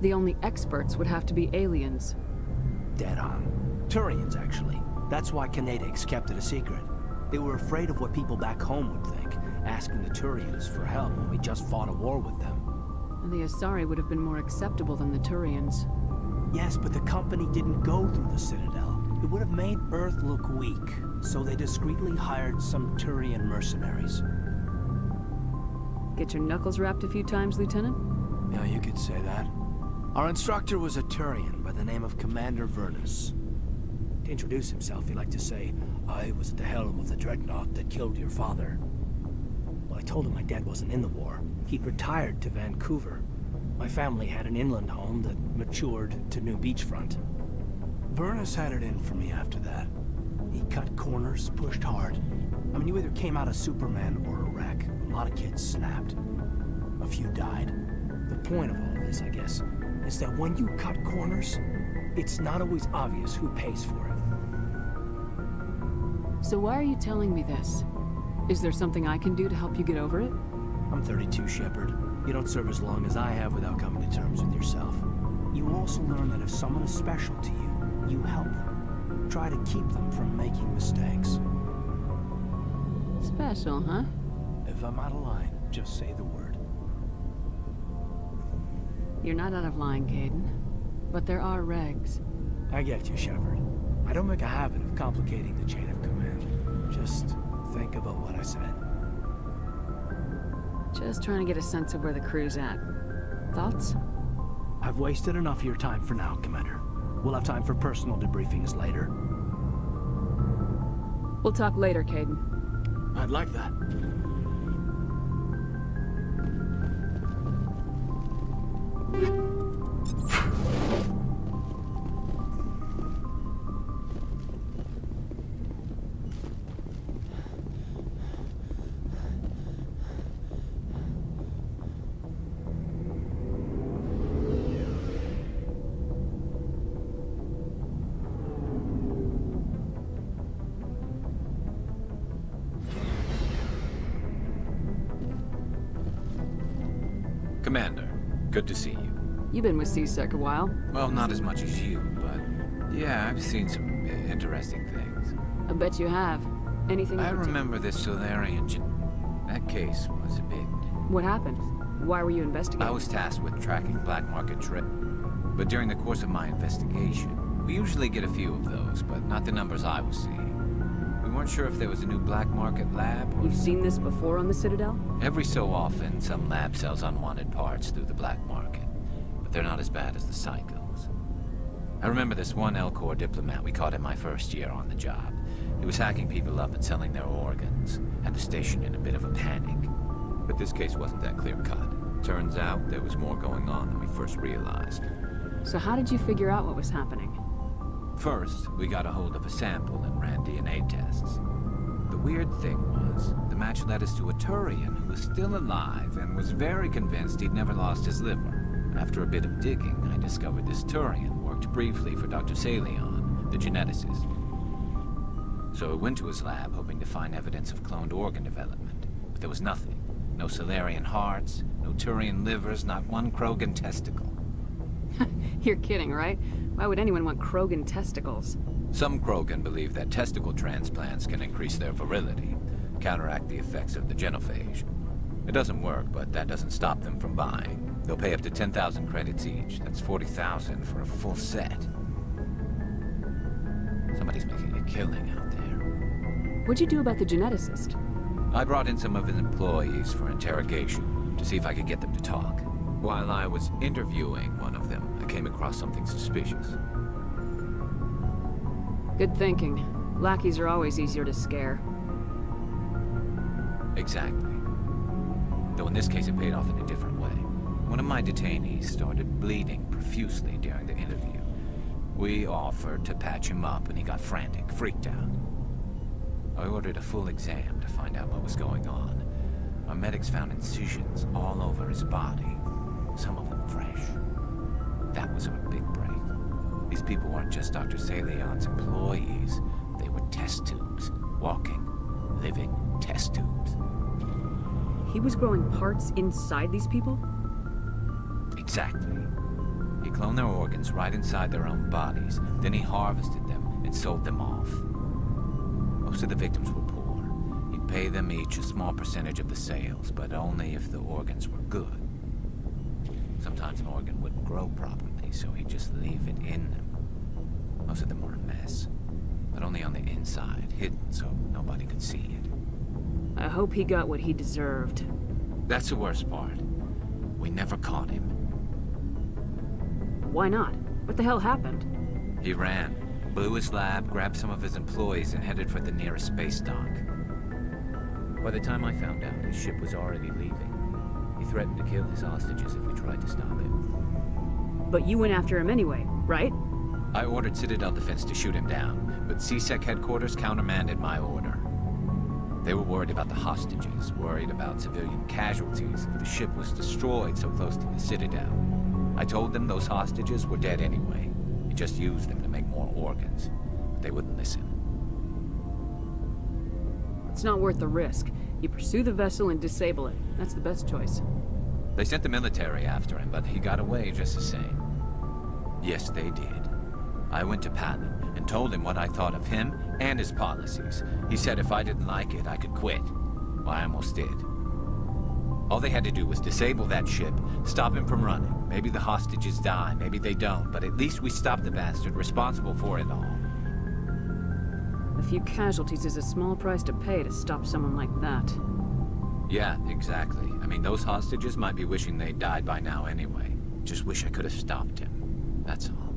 The only experts would have to be aliens. Dead on. Turians, actually. That's why Kinetics kept it a secret. They were afraid of what people back home would think, asking the Turians for help when we just fought a war with them. The Asari would have been more acceptable than the Turians. Yes, but the company didn't go through the Citadel. It would have made Earth look weak, so they discreetly hired some Turian mercenaries. Get your knuckles rapped a few times, Lieutenant? Yeah, you could say that. Our instructor was a Turian by the name of Commander Vernus. To introduce himself, he liked to say, "I was at the helm of the dreadnought that killed your father." Well, I told him my dad wasn't in the war. He'd retired to Vancouver. My family had an inland home that matured to new beachfront. Vernus had it in for me after that. He cut corners, pushed hard. I mean, you either came out a Superman or a wreck. A lot of kids snapped. A few died. The point of all this, I guess, is that when you cut corners, it's not always obvious who pays for it. So why are you telling me this? Is there something I can do to help you get over it? I'm 32, Shepard. You don't serve as long as I have without coming to terms with yourself. You also learn that if someone is special to you, you help them. Try to keep them from making mistakes. Special, huh? If I'm out of line, just say the word. You're not out of line, Caden. But there are regs. I get you, Shepard. I don't make a habit of complicating the chain of command. Just think about what I said. Just trying to get a sense of where the crew's at. Thoughts? I've wasted enough of your time for now, Commander. We'll have time for personal debriefings later. We'll talk later, Caden. I'd like that. Commander, good to see you. You've been with CSEC a while. Well, not as much as you, but yeah, I've seen some interesting things. I bet you have. Anything I remember this Solarian. That case was a bit... What happened? Why were you investigating? I was tasked with tracking black market trade. But during the course of my investigation, we usually get a few of those, but not the numbers I was seeing. We weren't sure if there was a new black market lab or... You've seen this before on the Citadel? Every so often, some lab sells unwanted parts through the black market. But they're not as bad as the psychos. I remember this one Elcor diplomat we caught in my first year on the job. He was hacking people up and selling their organs. Had the station in a bit of a panic. But this case wasn't that clear-cut. Turns out there was more going on than we first realized. So how did you figure out what was happening? First, we got a hold of a sample and ran DNA tests. The weird thing was, the match led us to a Turian who was still alive and was very convinced he'd never lost his liver. After a bit of digging, I discovered this Turian worked briefly for Dr. Salion, the geneticist. So I went to his lab hoping to find evidence of cloned organ development. But there was nothing. No Solarian hearts, no Turian livers, not one Krogan testicle. You're kidding, right? Why would anyone want Krogan testicles? Some Krogan believe that testicle transplants can increase their virility, counteract the effects of the genophage. It doesn't work, but that doesn't stop them from buying. They'll pay up to 10,000 credits each. That's 40,000 for a full set. Somebody's making a killing out there. What'd you do about the geneticist? I brought in some of his employees for interrogation, to see if I could get them to talk. While I was interviewing one of them, I came across something suspicious. Good thinking. Lackeys are always easier to scare. Exactly. Though in this case it paid off in a different way. One of my detainees started bleeding profusely during the interview. We offered to patch him up and he got frantic, freaked out. I ordered a full exam to find out what was going on. Our medics found incisions all over his body, some of them fresh. That was our big break. These people weren't just Dr. Salion's employees. They were test tubes. Walking, living test tubes. He was growing parts inside these people? Exactly. He cloned their organs right inside their own bodies. Then he harvested them and sold them off. Most of the victims were poor. He'd pay them each a small percentage of the sales, but only if the organs were good. Sometimes an organ wouldn't grow properly, so he'd just leave it in them. Most of them were a mess, but only on the inside, hidden so nobody could see it. I hope he got what he deserved. That's the worst part. We never caught him. Why not? What the hell happened? He ran, blew his lab, grabbed some of his employees, and headed for the nearest space dock. By the time I found out, his ship was already leaving. He threatened to kill his hostages if we tried to stop him. But you went after him anyway, right? I ordered Citadel Defense to shoot him down, but CSEC headquarters countermanded my order. They were worried about the hostages, worried about civilian casualties if the ship was destroyed so close to the Citadel. I told them those hostages were dead anyway. He just used them to make more organs. But they wouldn't listen. It's not worth the risk. You pursue the vessel and disable it. That's the best choice. They sent the military after him, but he got away just the same. Yes, they did. I went to Patton and told him what I thought of him and his policies. He said if I didn't like it, I could quit. Well, I almost did. All they had to do was disable that ship, stop him from running. Maybe the hostages die, maybe they don't, but at least we stopped the bastard responsible for it all. A few casualties is a small price to pay to stop someone like that. Yeah, exactly. I mean, those hostages might be wishing they'd died by now anyway. Just wish I could have stopped him. That's all.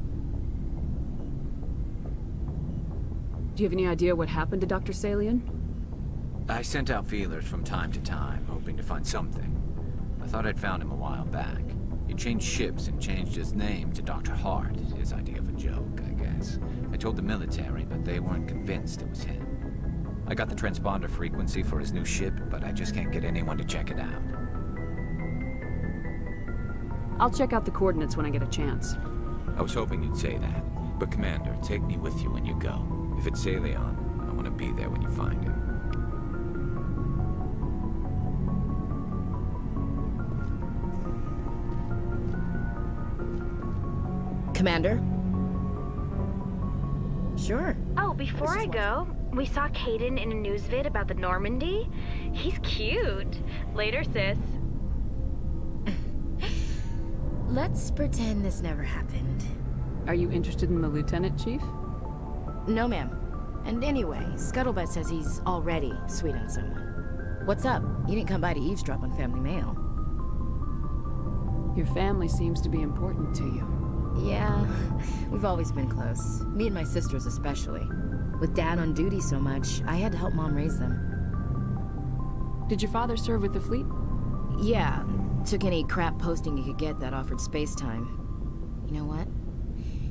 Do you have any idea what happened to Dr. Salian? I sent out feelers from time to time, hoping to find something. I thought I'd found him a while back. He changed ships and changed his name to Dr. Hart, his idea of a joke, I guess. I told the military, but they weren't convinced it was him. I got the transponder frequency for his new ship, but I just can't get anyone to check it out. I'll check out the coordinates when I get a chance. I was hoping you'd say that. But Commander, take me with you when you go. If it's Salion, I want to be there when you find him. Commander? Sure. Oh, before I go, we saw Caden in a news vid about the Normandy. He's cute. Later, sis. Let's pretend this never happened. Are you interested in the Lieutenant, Chief? No, ma'am. And anyway, Scuttlebutt says he's already sweet on someone. What's up? You didn't come by to eavesdrop on family mail. Your family seems to be important to you. Yeah, we've always been close. Me and my sisters especially. With Dad on duty so much, I had to help Mom raise them. Did your father serve with the fleet? Yeah, took any crap posting he could get that offered space time. You know what?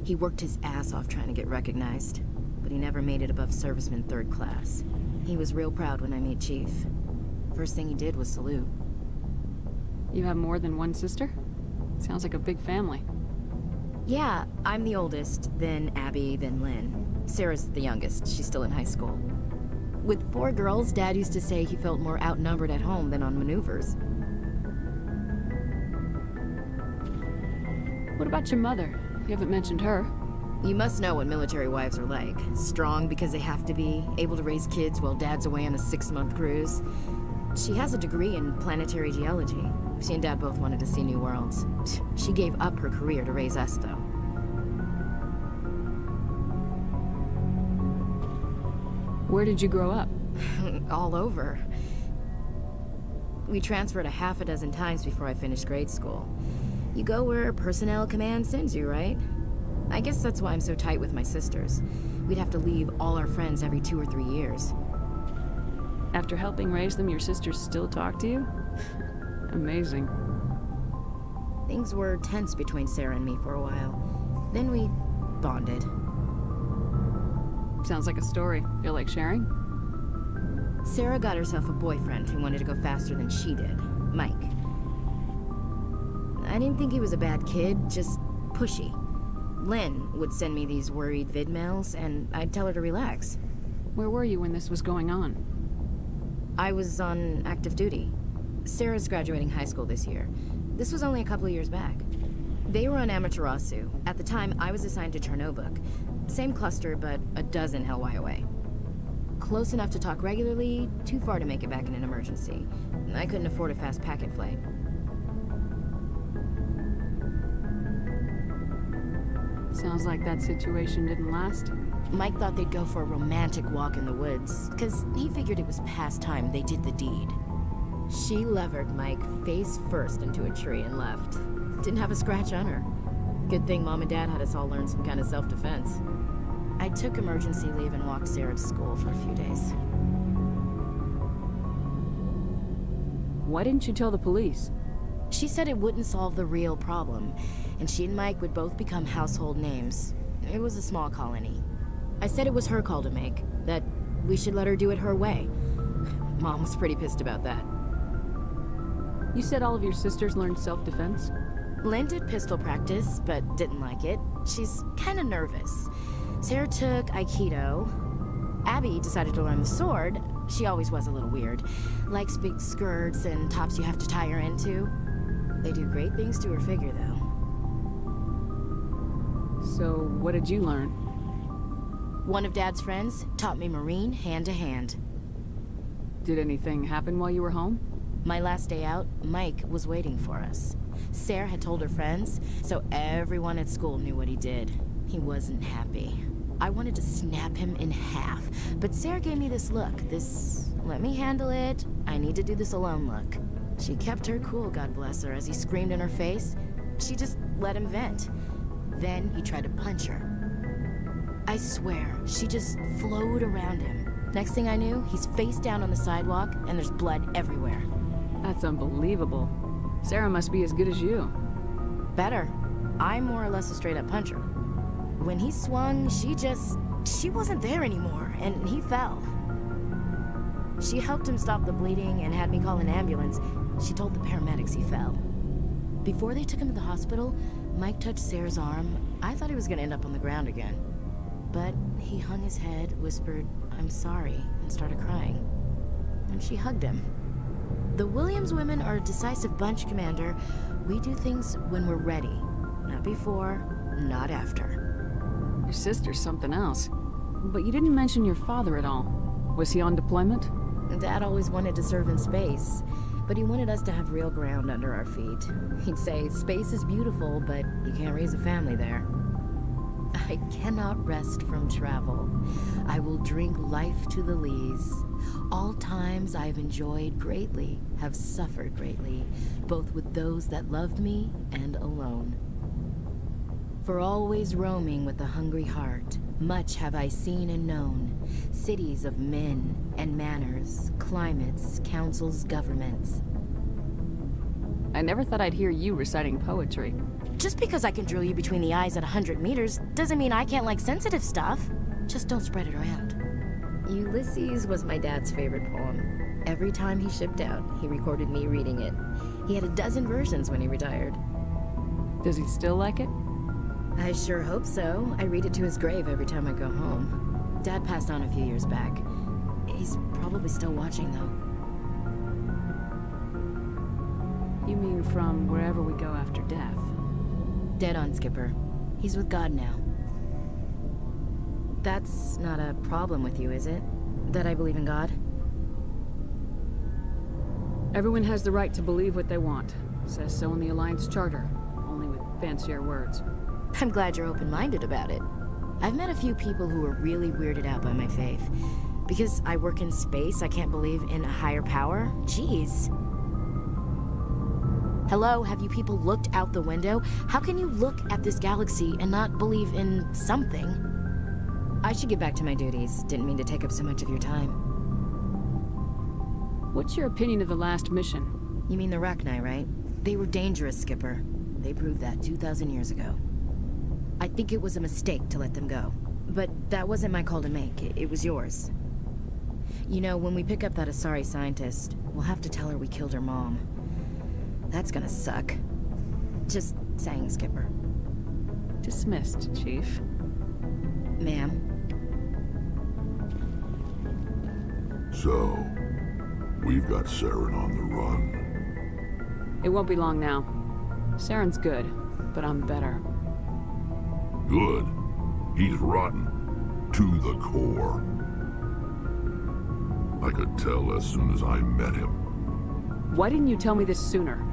He worked his ass off trying to get recognized, but he never made it above serviceman 3rd class. He was real proud when I made Chief. First thing he did was salute. You have more than one sister? Sounds like a big family. Yeah, I'm the oldest, then Abby, then Lynn. Sarah's the youngest. She's still in high school. With 4 girls, Dad used to say he felt more outnumbered at home than on maneuvers. What about your mother? You haven't mentioned her. You must know what military wives are like. Strong because they have to be, able to raise kids while Dad's away on a 6-month cruise. She has a degree in planetary geology. She and Dad both wanted to see new worlds. She gave up her career to raise us, though. Where did you grow up? All over. We transferred a half a dozen times before I finished grade school. You go where personnel command sends you, right? I guess that's why I'm so tight with my sisters. We'd have to leave all our friends every 2 or 3 years. After helping raise them, your sisters still talk to you? Amazing. Things were tense between Sarah and me for a while. Then we bonded. Sounds like a story. Feel like sharing? Sarah got herself a boyfriend who wanted to go faster than she did, Mike. I didn't think he was a bad kid, just pushy. Lynn would send me these worried vid mails, and I'd tell her to relax. Where were you when this was going on? I was on active duty. Sarah's graduating high school this year. This was only a couple of years back. They were on Amaterasu. At the time, I was assigned to Chernobog. Same cluster, but a dozen Hellwire away. Close enough to talk regularly, too far to make it back in an emergency. I couldn't afford a fast packet flight. Sounds like that situation didn't last. Mike thought they'd go for a romantic walk in the woods, because he figured it was past time they did the deed. She levered Mike face first into a tree and left. Didn't have a scratch on her. Good thing Mom and Dad had us all learn some kind of self-defense. I took emergency leave and walked Sarah to school for a few days. Why didn't you tell the police? She said it wouldn't solve the real problem, and she and Mike would both become household names. It was a small colony. I said it was her call to make, that we should let her do it her way. Mom was pretty pissed about that. You said all of your sisters learned self-defense? Lynn did pistol practice, but didn't like it. She's kind of nervous. Sarah took Aikido. Abby decided to learn the sword. She always was a little weird. Likes big skirts and tops you have to tie her into. They do great things to her figure, though. So, what did you learn? One of Dad's friends taught me Marine hand to hand. Did anything happen while you were home? My last day out, Mike was waiting for us. Sarah had told her friends, so everyone at school knew what he did. He wasn't happy. I wanted to snap him in half, but Sarah gave me this look, this let me handle it, I need to do this alone look. She kept her cool, God bless her, as he screamed in her face. She just let him vent. Then he tried to punch her. I swear, she just flowed around him. Next thing I knew, he's face down on the sidewalk, and there's blood everywhere. That's unbelievable. Sarah must be as good as you. Better. I'm more or less a straight-up puncher. When he swung, she wasn't there anymore, and he fell. She helped him stop the bleeding and had me call an ambulance. She told the paramedics he fell. Before they took him to the hospital, Mike touched Sarah's arm. I thought he was gonna end up on the ground again. But he hung his head, whispered, "I'm sorry," and started crying. And she hugged him. The Williams women are a decisive bunch, Commander. We do things when we're ready. Not before, not after. Your sister's something else. But you didn't mention your father at all. Was he on deployment? Dad always wanted to serve in space, but he wanted us to have real ground under our feet. He'd say, space is beautiful, but you can't raise a family there. I cannot rest from travel. I will drink life to the lees. All times I have enjoyed greatly, have suffered greatly, both with those that loved me and alone. For always roaming with a hungry heart, much have I seen and known, cities of men and manners, climates, councils, governments. I never thought I'd hear you reciting poetry. Just because I can drill you between the eyes at 100 meters doesn't mean I can't like sensitive stuff. Just don't spread it around. Ulysses was my dad's favorite poem. Every time he shipped out, he recorded me reading it. He had a dozen versions when he retired. Does he still like it? I sure hope so. I read it to his grave every time I go home. Dad passed on a few years back. He's probably still watching, though. You mean from wherever we go after death? Dead on, Skipper. He's with God now. That's not a problem with you, is it? That I believe in God? Everyone has the right to believe what they want. Says so in the Alliance Charter, only with fancier words. I'm glad you're open-minded about it. I've met a few people who are really weirded out by my faith. Because I work in space, I can't believe in a higher power? Jeez. Hello, have you people looked out the window? How can you look at this galaxy and not believe in something? I should get back to my duties. Didn't mean to take up so much of your time. What's your opinion of the last mission? You mean the Rachni, right? They were dangerous, Skipper. They proved that 2,000 years ago. I think it was a mistake to let them go. But that wasn't my call to make. It was yours. You know, when we pick up that Asari scientist, we'll have to tell her we killed her mom. That's gonna suck. Just saying, Skipper. Dismissed, Chief. Ma'am. So, we've got Saren on the run. It won't be long now. Saren's good, but I'm better. Good. He's rotten. To the core. I could tell as soon as I met him. Why didn't you tell me this sooner?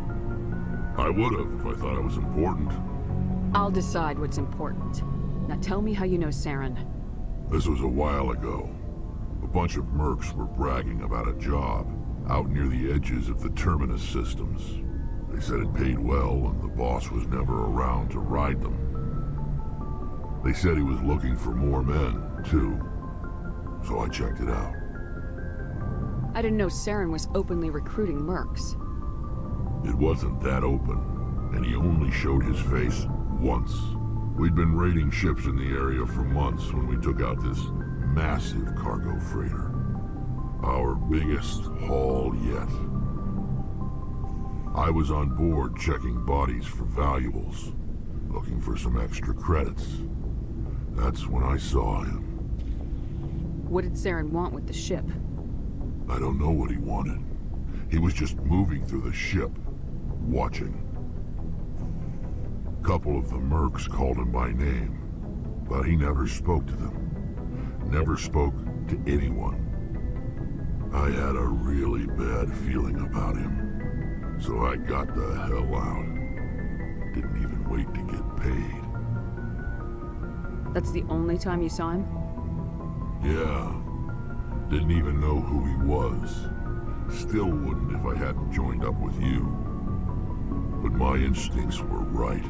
I would've if I thought it was important. I'll decide what's important. Now tell me how you know Saren. This was a while ago. A bunch of mercs were bragging about a job out near the edges of the Terminus systems. They said it paid well and the boss was never around to ride them. They said he was looking for more men, too. So I checked it out. I didn't know Saren was openly recruiting mercs. It wasn't that open, and he only showed his face once. We'd been raiding ships in the area for months when we took out this massive cargo freighter. Our biggest haul yet. I was on board checking bodies for valuables, looking for some extra credits. That's when I saw him. What did Saren want with the ship? I don't know what he wanted. He was just moving through the ship, watching. A couple of the mercs called him by name, but he never spoke to them. Never spoke to anyone. I had a really bad feeling about him, so I got the hell out. Didn't even wait to get paid. That's the only time you saw him? Yeah. Didn't even know who he was. Still wouldn't if I hadn't joined up with you. But my instincts were right.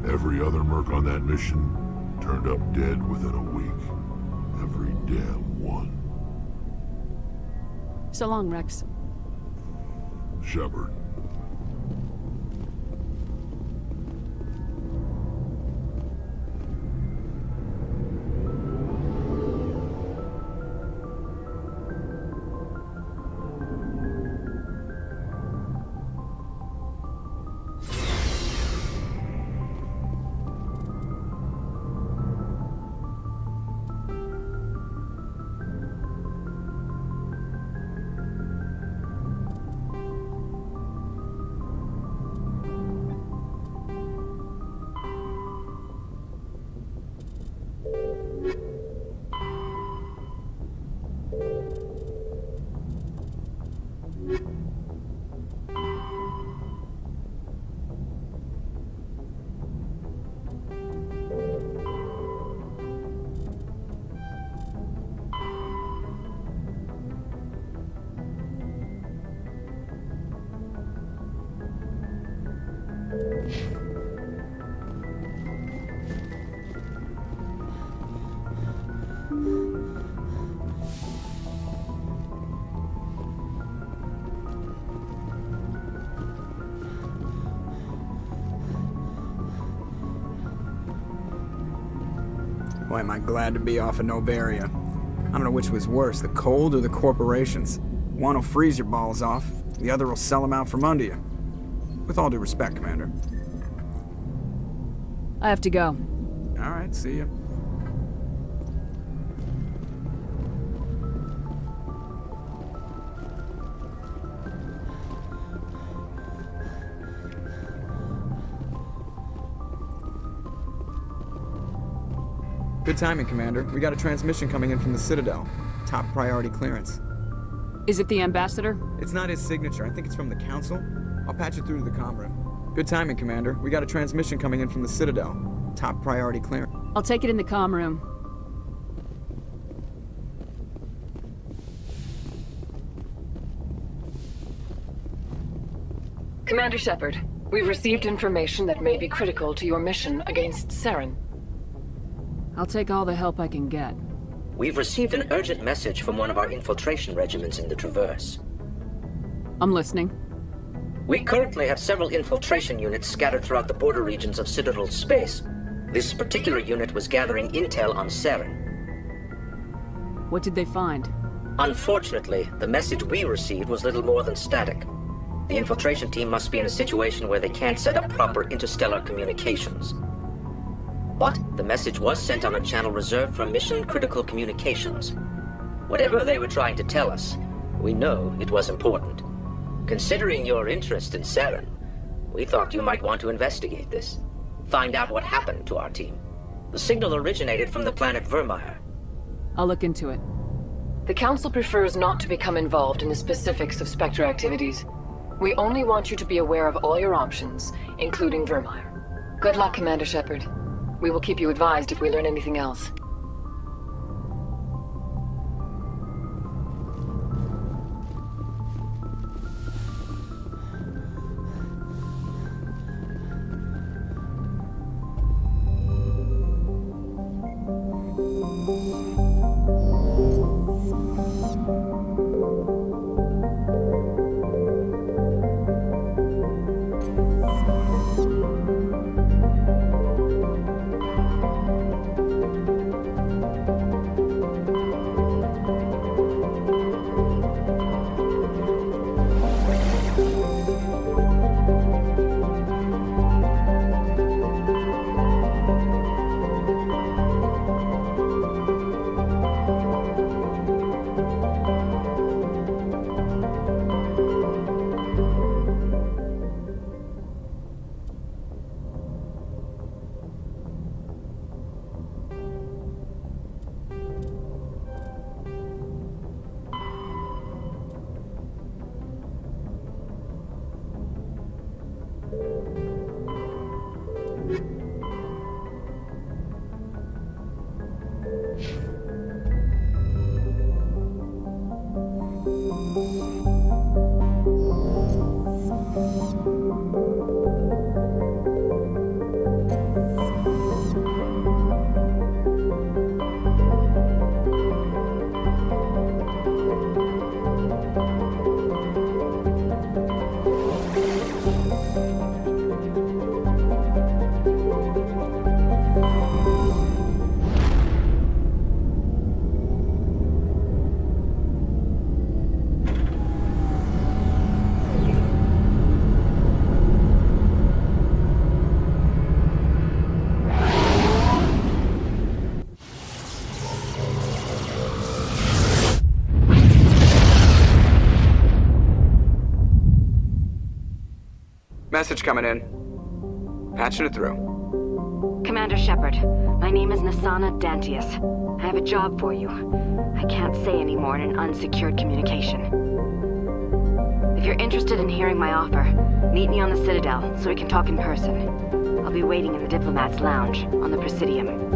Every other merc on that mission turned up dead within a week. Every damn one. So long, Rex. Shepard. Boy, am I glad to be off of Novaria. I don't know which was worse, the cold or the corporations. One will freeze your balls off, the other will sell them out from under you. With all due respect, Commander. I have to go. All right, see ya. Good timing, Commander. We got a transmission coming in from the Citadel. Top priority clearance. Is it the ambassador? It's not his signature. I think it's from the Council. I'll patch it through to the comm room. Good timing, Commander. We got a transmission coming in from the Citadel. Top priority clearance. I'll take it in the comm room. Commander Shepard, we've received information that may be critical to your mission against Saren. I'll take all the help I can get. We've received an urgent message from one of our infiltration regiments in the Traverse. I'm listening. We currently have several infiltration units scattered throughout the border regions of Citadel space. This particular unit was gathering intel on Saren. What did they find? Unfortunately, the message we received was little more than static. The infiltration team must be in a situation where they can't set up proper interstellar communications. But the message was sent on a channel reserved for mission-critical communications. Whatever they were trying to tell us, we know it was important. Considering your interest in Saren, we thought you might want to investigate this. Find out what happened to our team. The signal originated from the planet Vermeer. I'll look into it. The Council prefers not to become involved in the specifics of Spectre activities. We only want you to be aware of all your options, including Vermeer. Good luck, Commander Shepard. We will keep you advised if we learn anything else. Message coming in. Patching it through. Commander Shepard, my name is Nasana Dantius. I have a job for you. I can't say any more in an unsecured communication. If you're interested in hearing my offer, meet me on the Citadel so we can talk in person. I'll be waiting in the Diplomat's Lounge on the Presidium.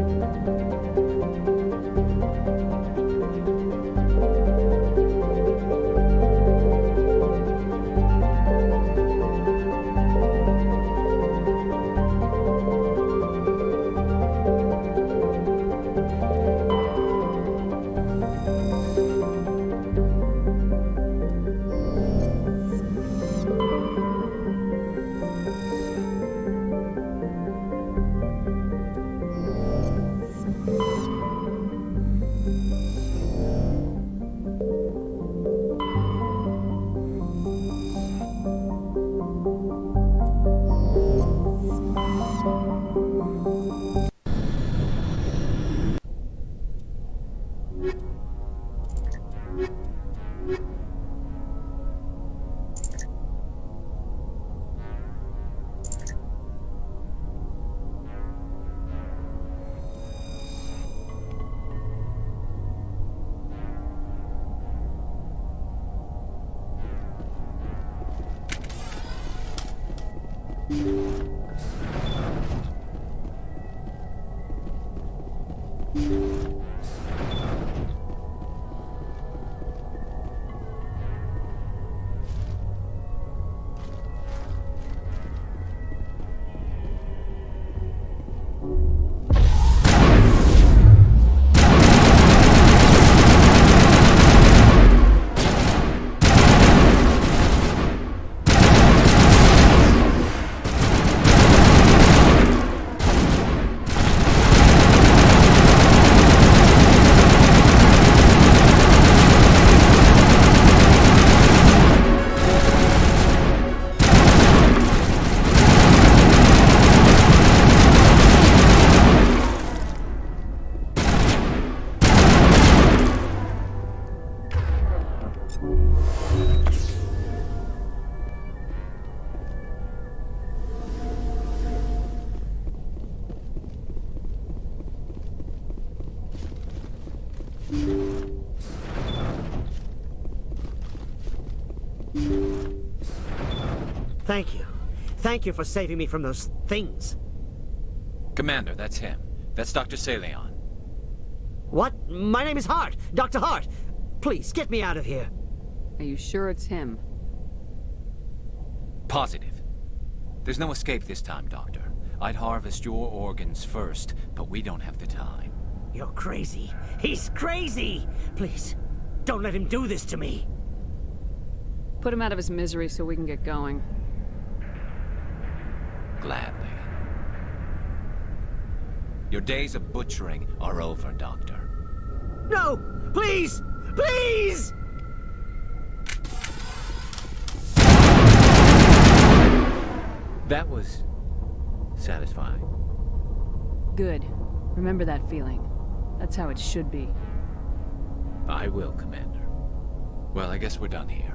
Thank you. Thank you for saving me from those things. Commander, that's him. That's Dr. Saleon. What? My name is Hart. Dr. Hart. Please, get me out of here. Are you sure it's him? Positive. There's no escape this time, Doctor. I'd harvest your organs first, but we don't have the time. You're crazy. He's crazy! Please, don't let him do this to me. Put him out of his misery so we can get going. Gladly. Your days of butchering are over, Doctor. No! Please! Please! That was satisfying. Good. Remember that feeling. That's how it should be. I will, Commander. Well, I guess we're done here.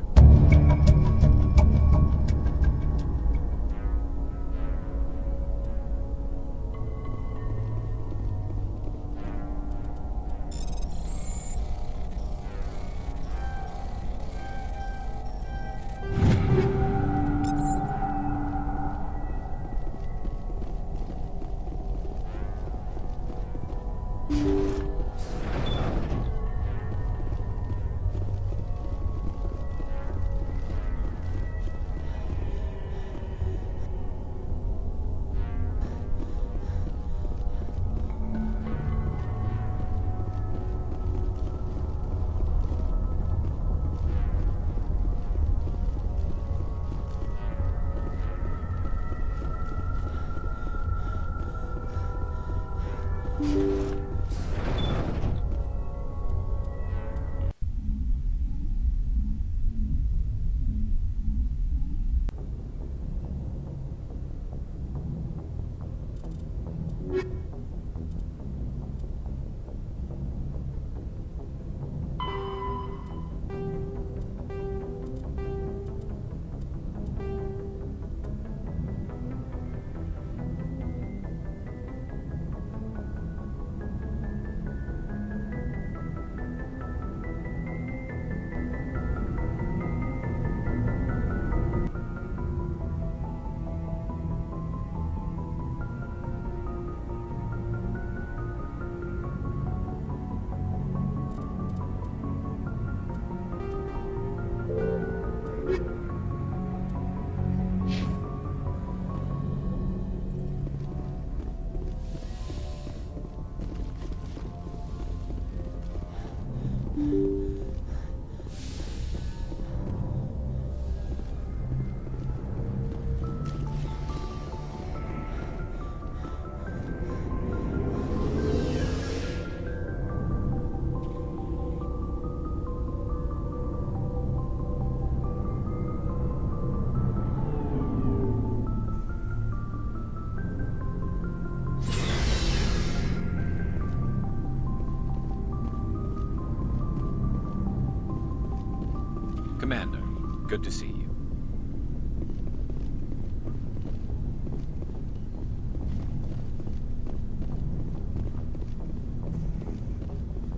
Commander, good to see you.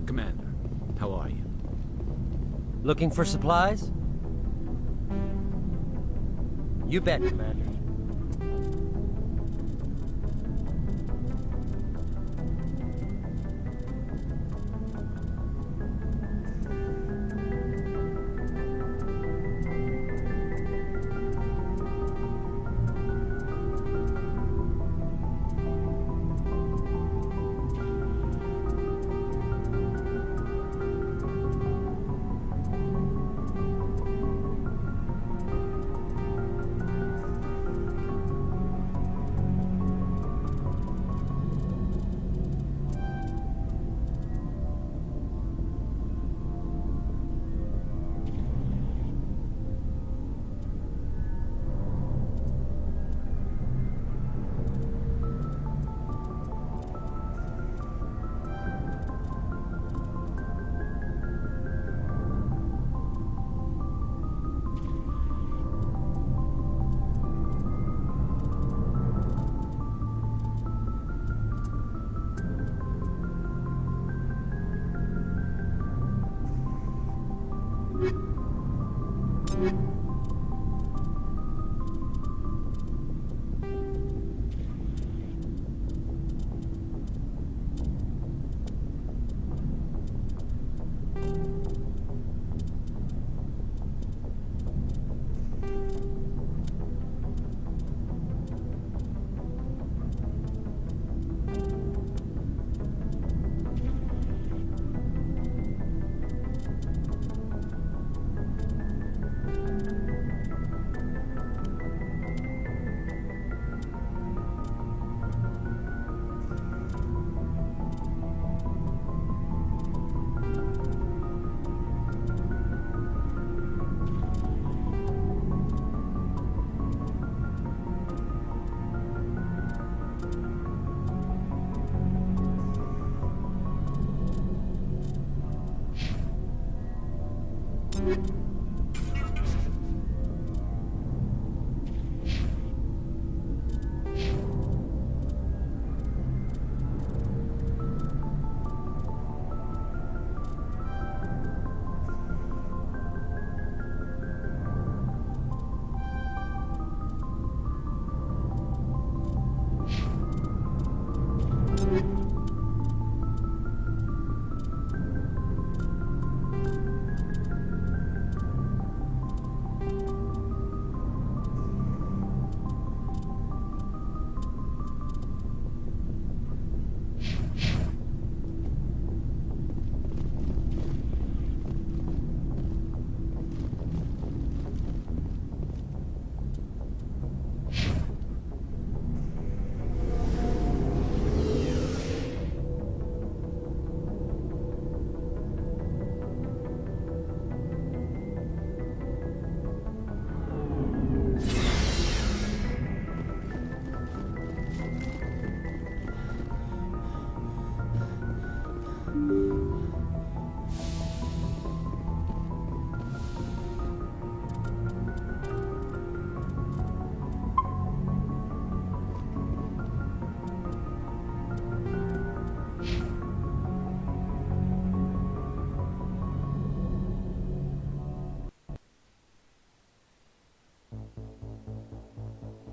Commander, how are you? Looking for supplies? You bet, Commander.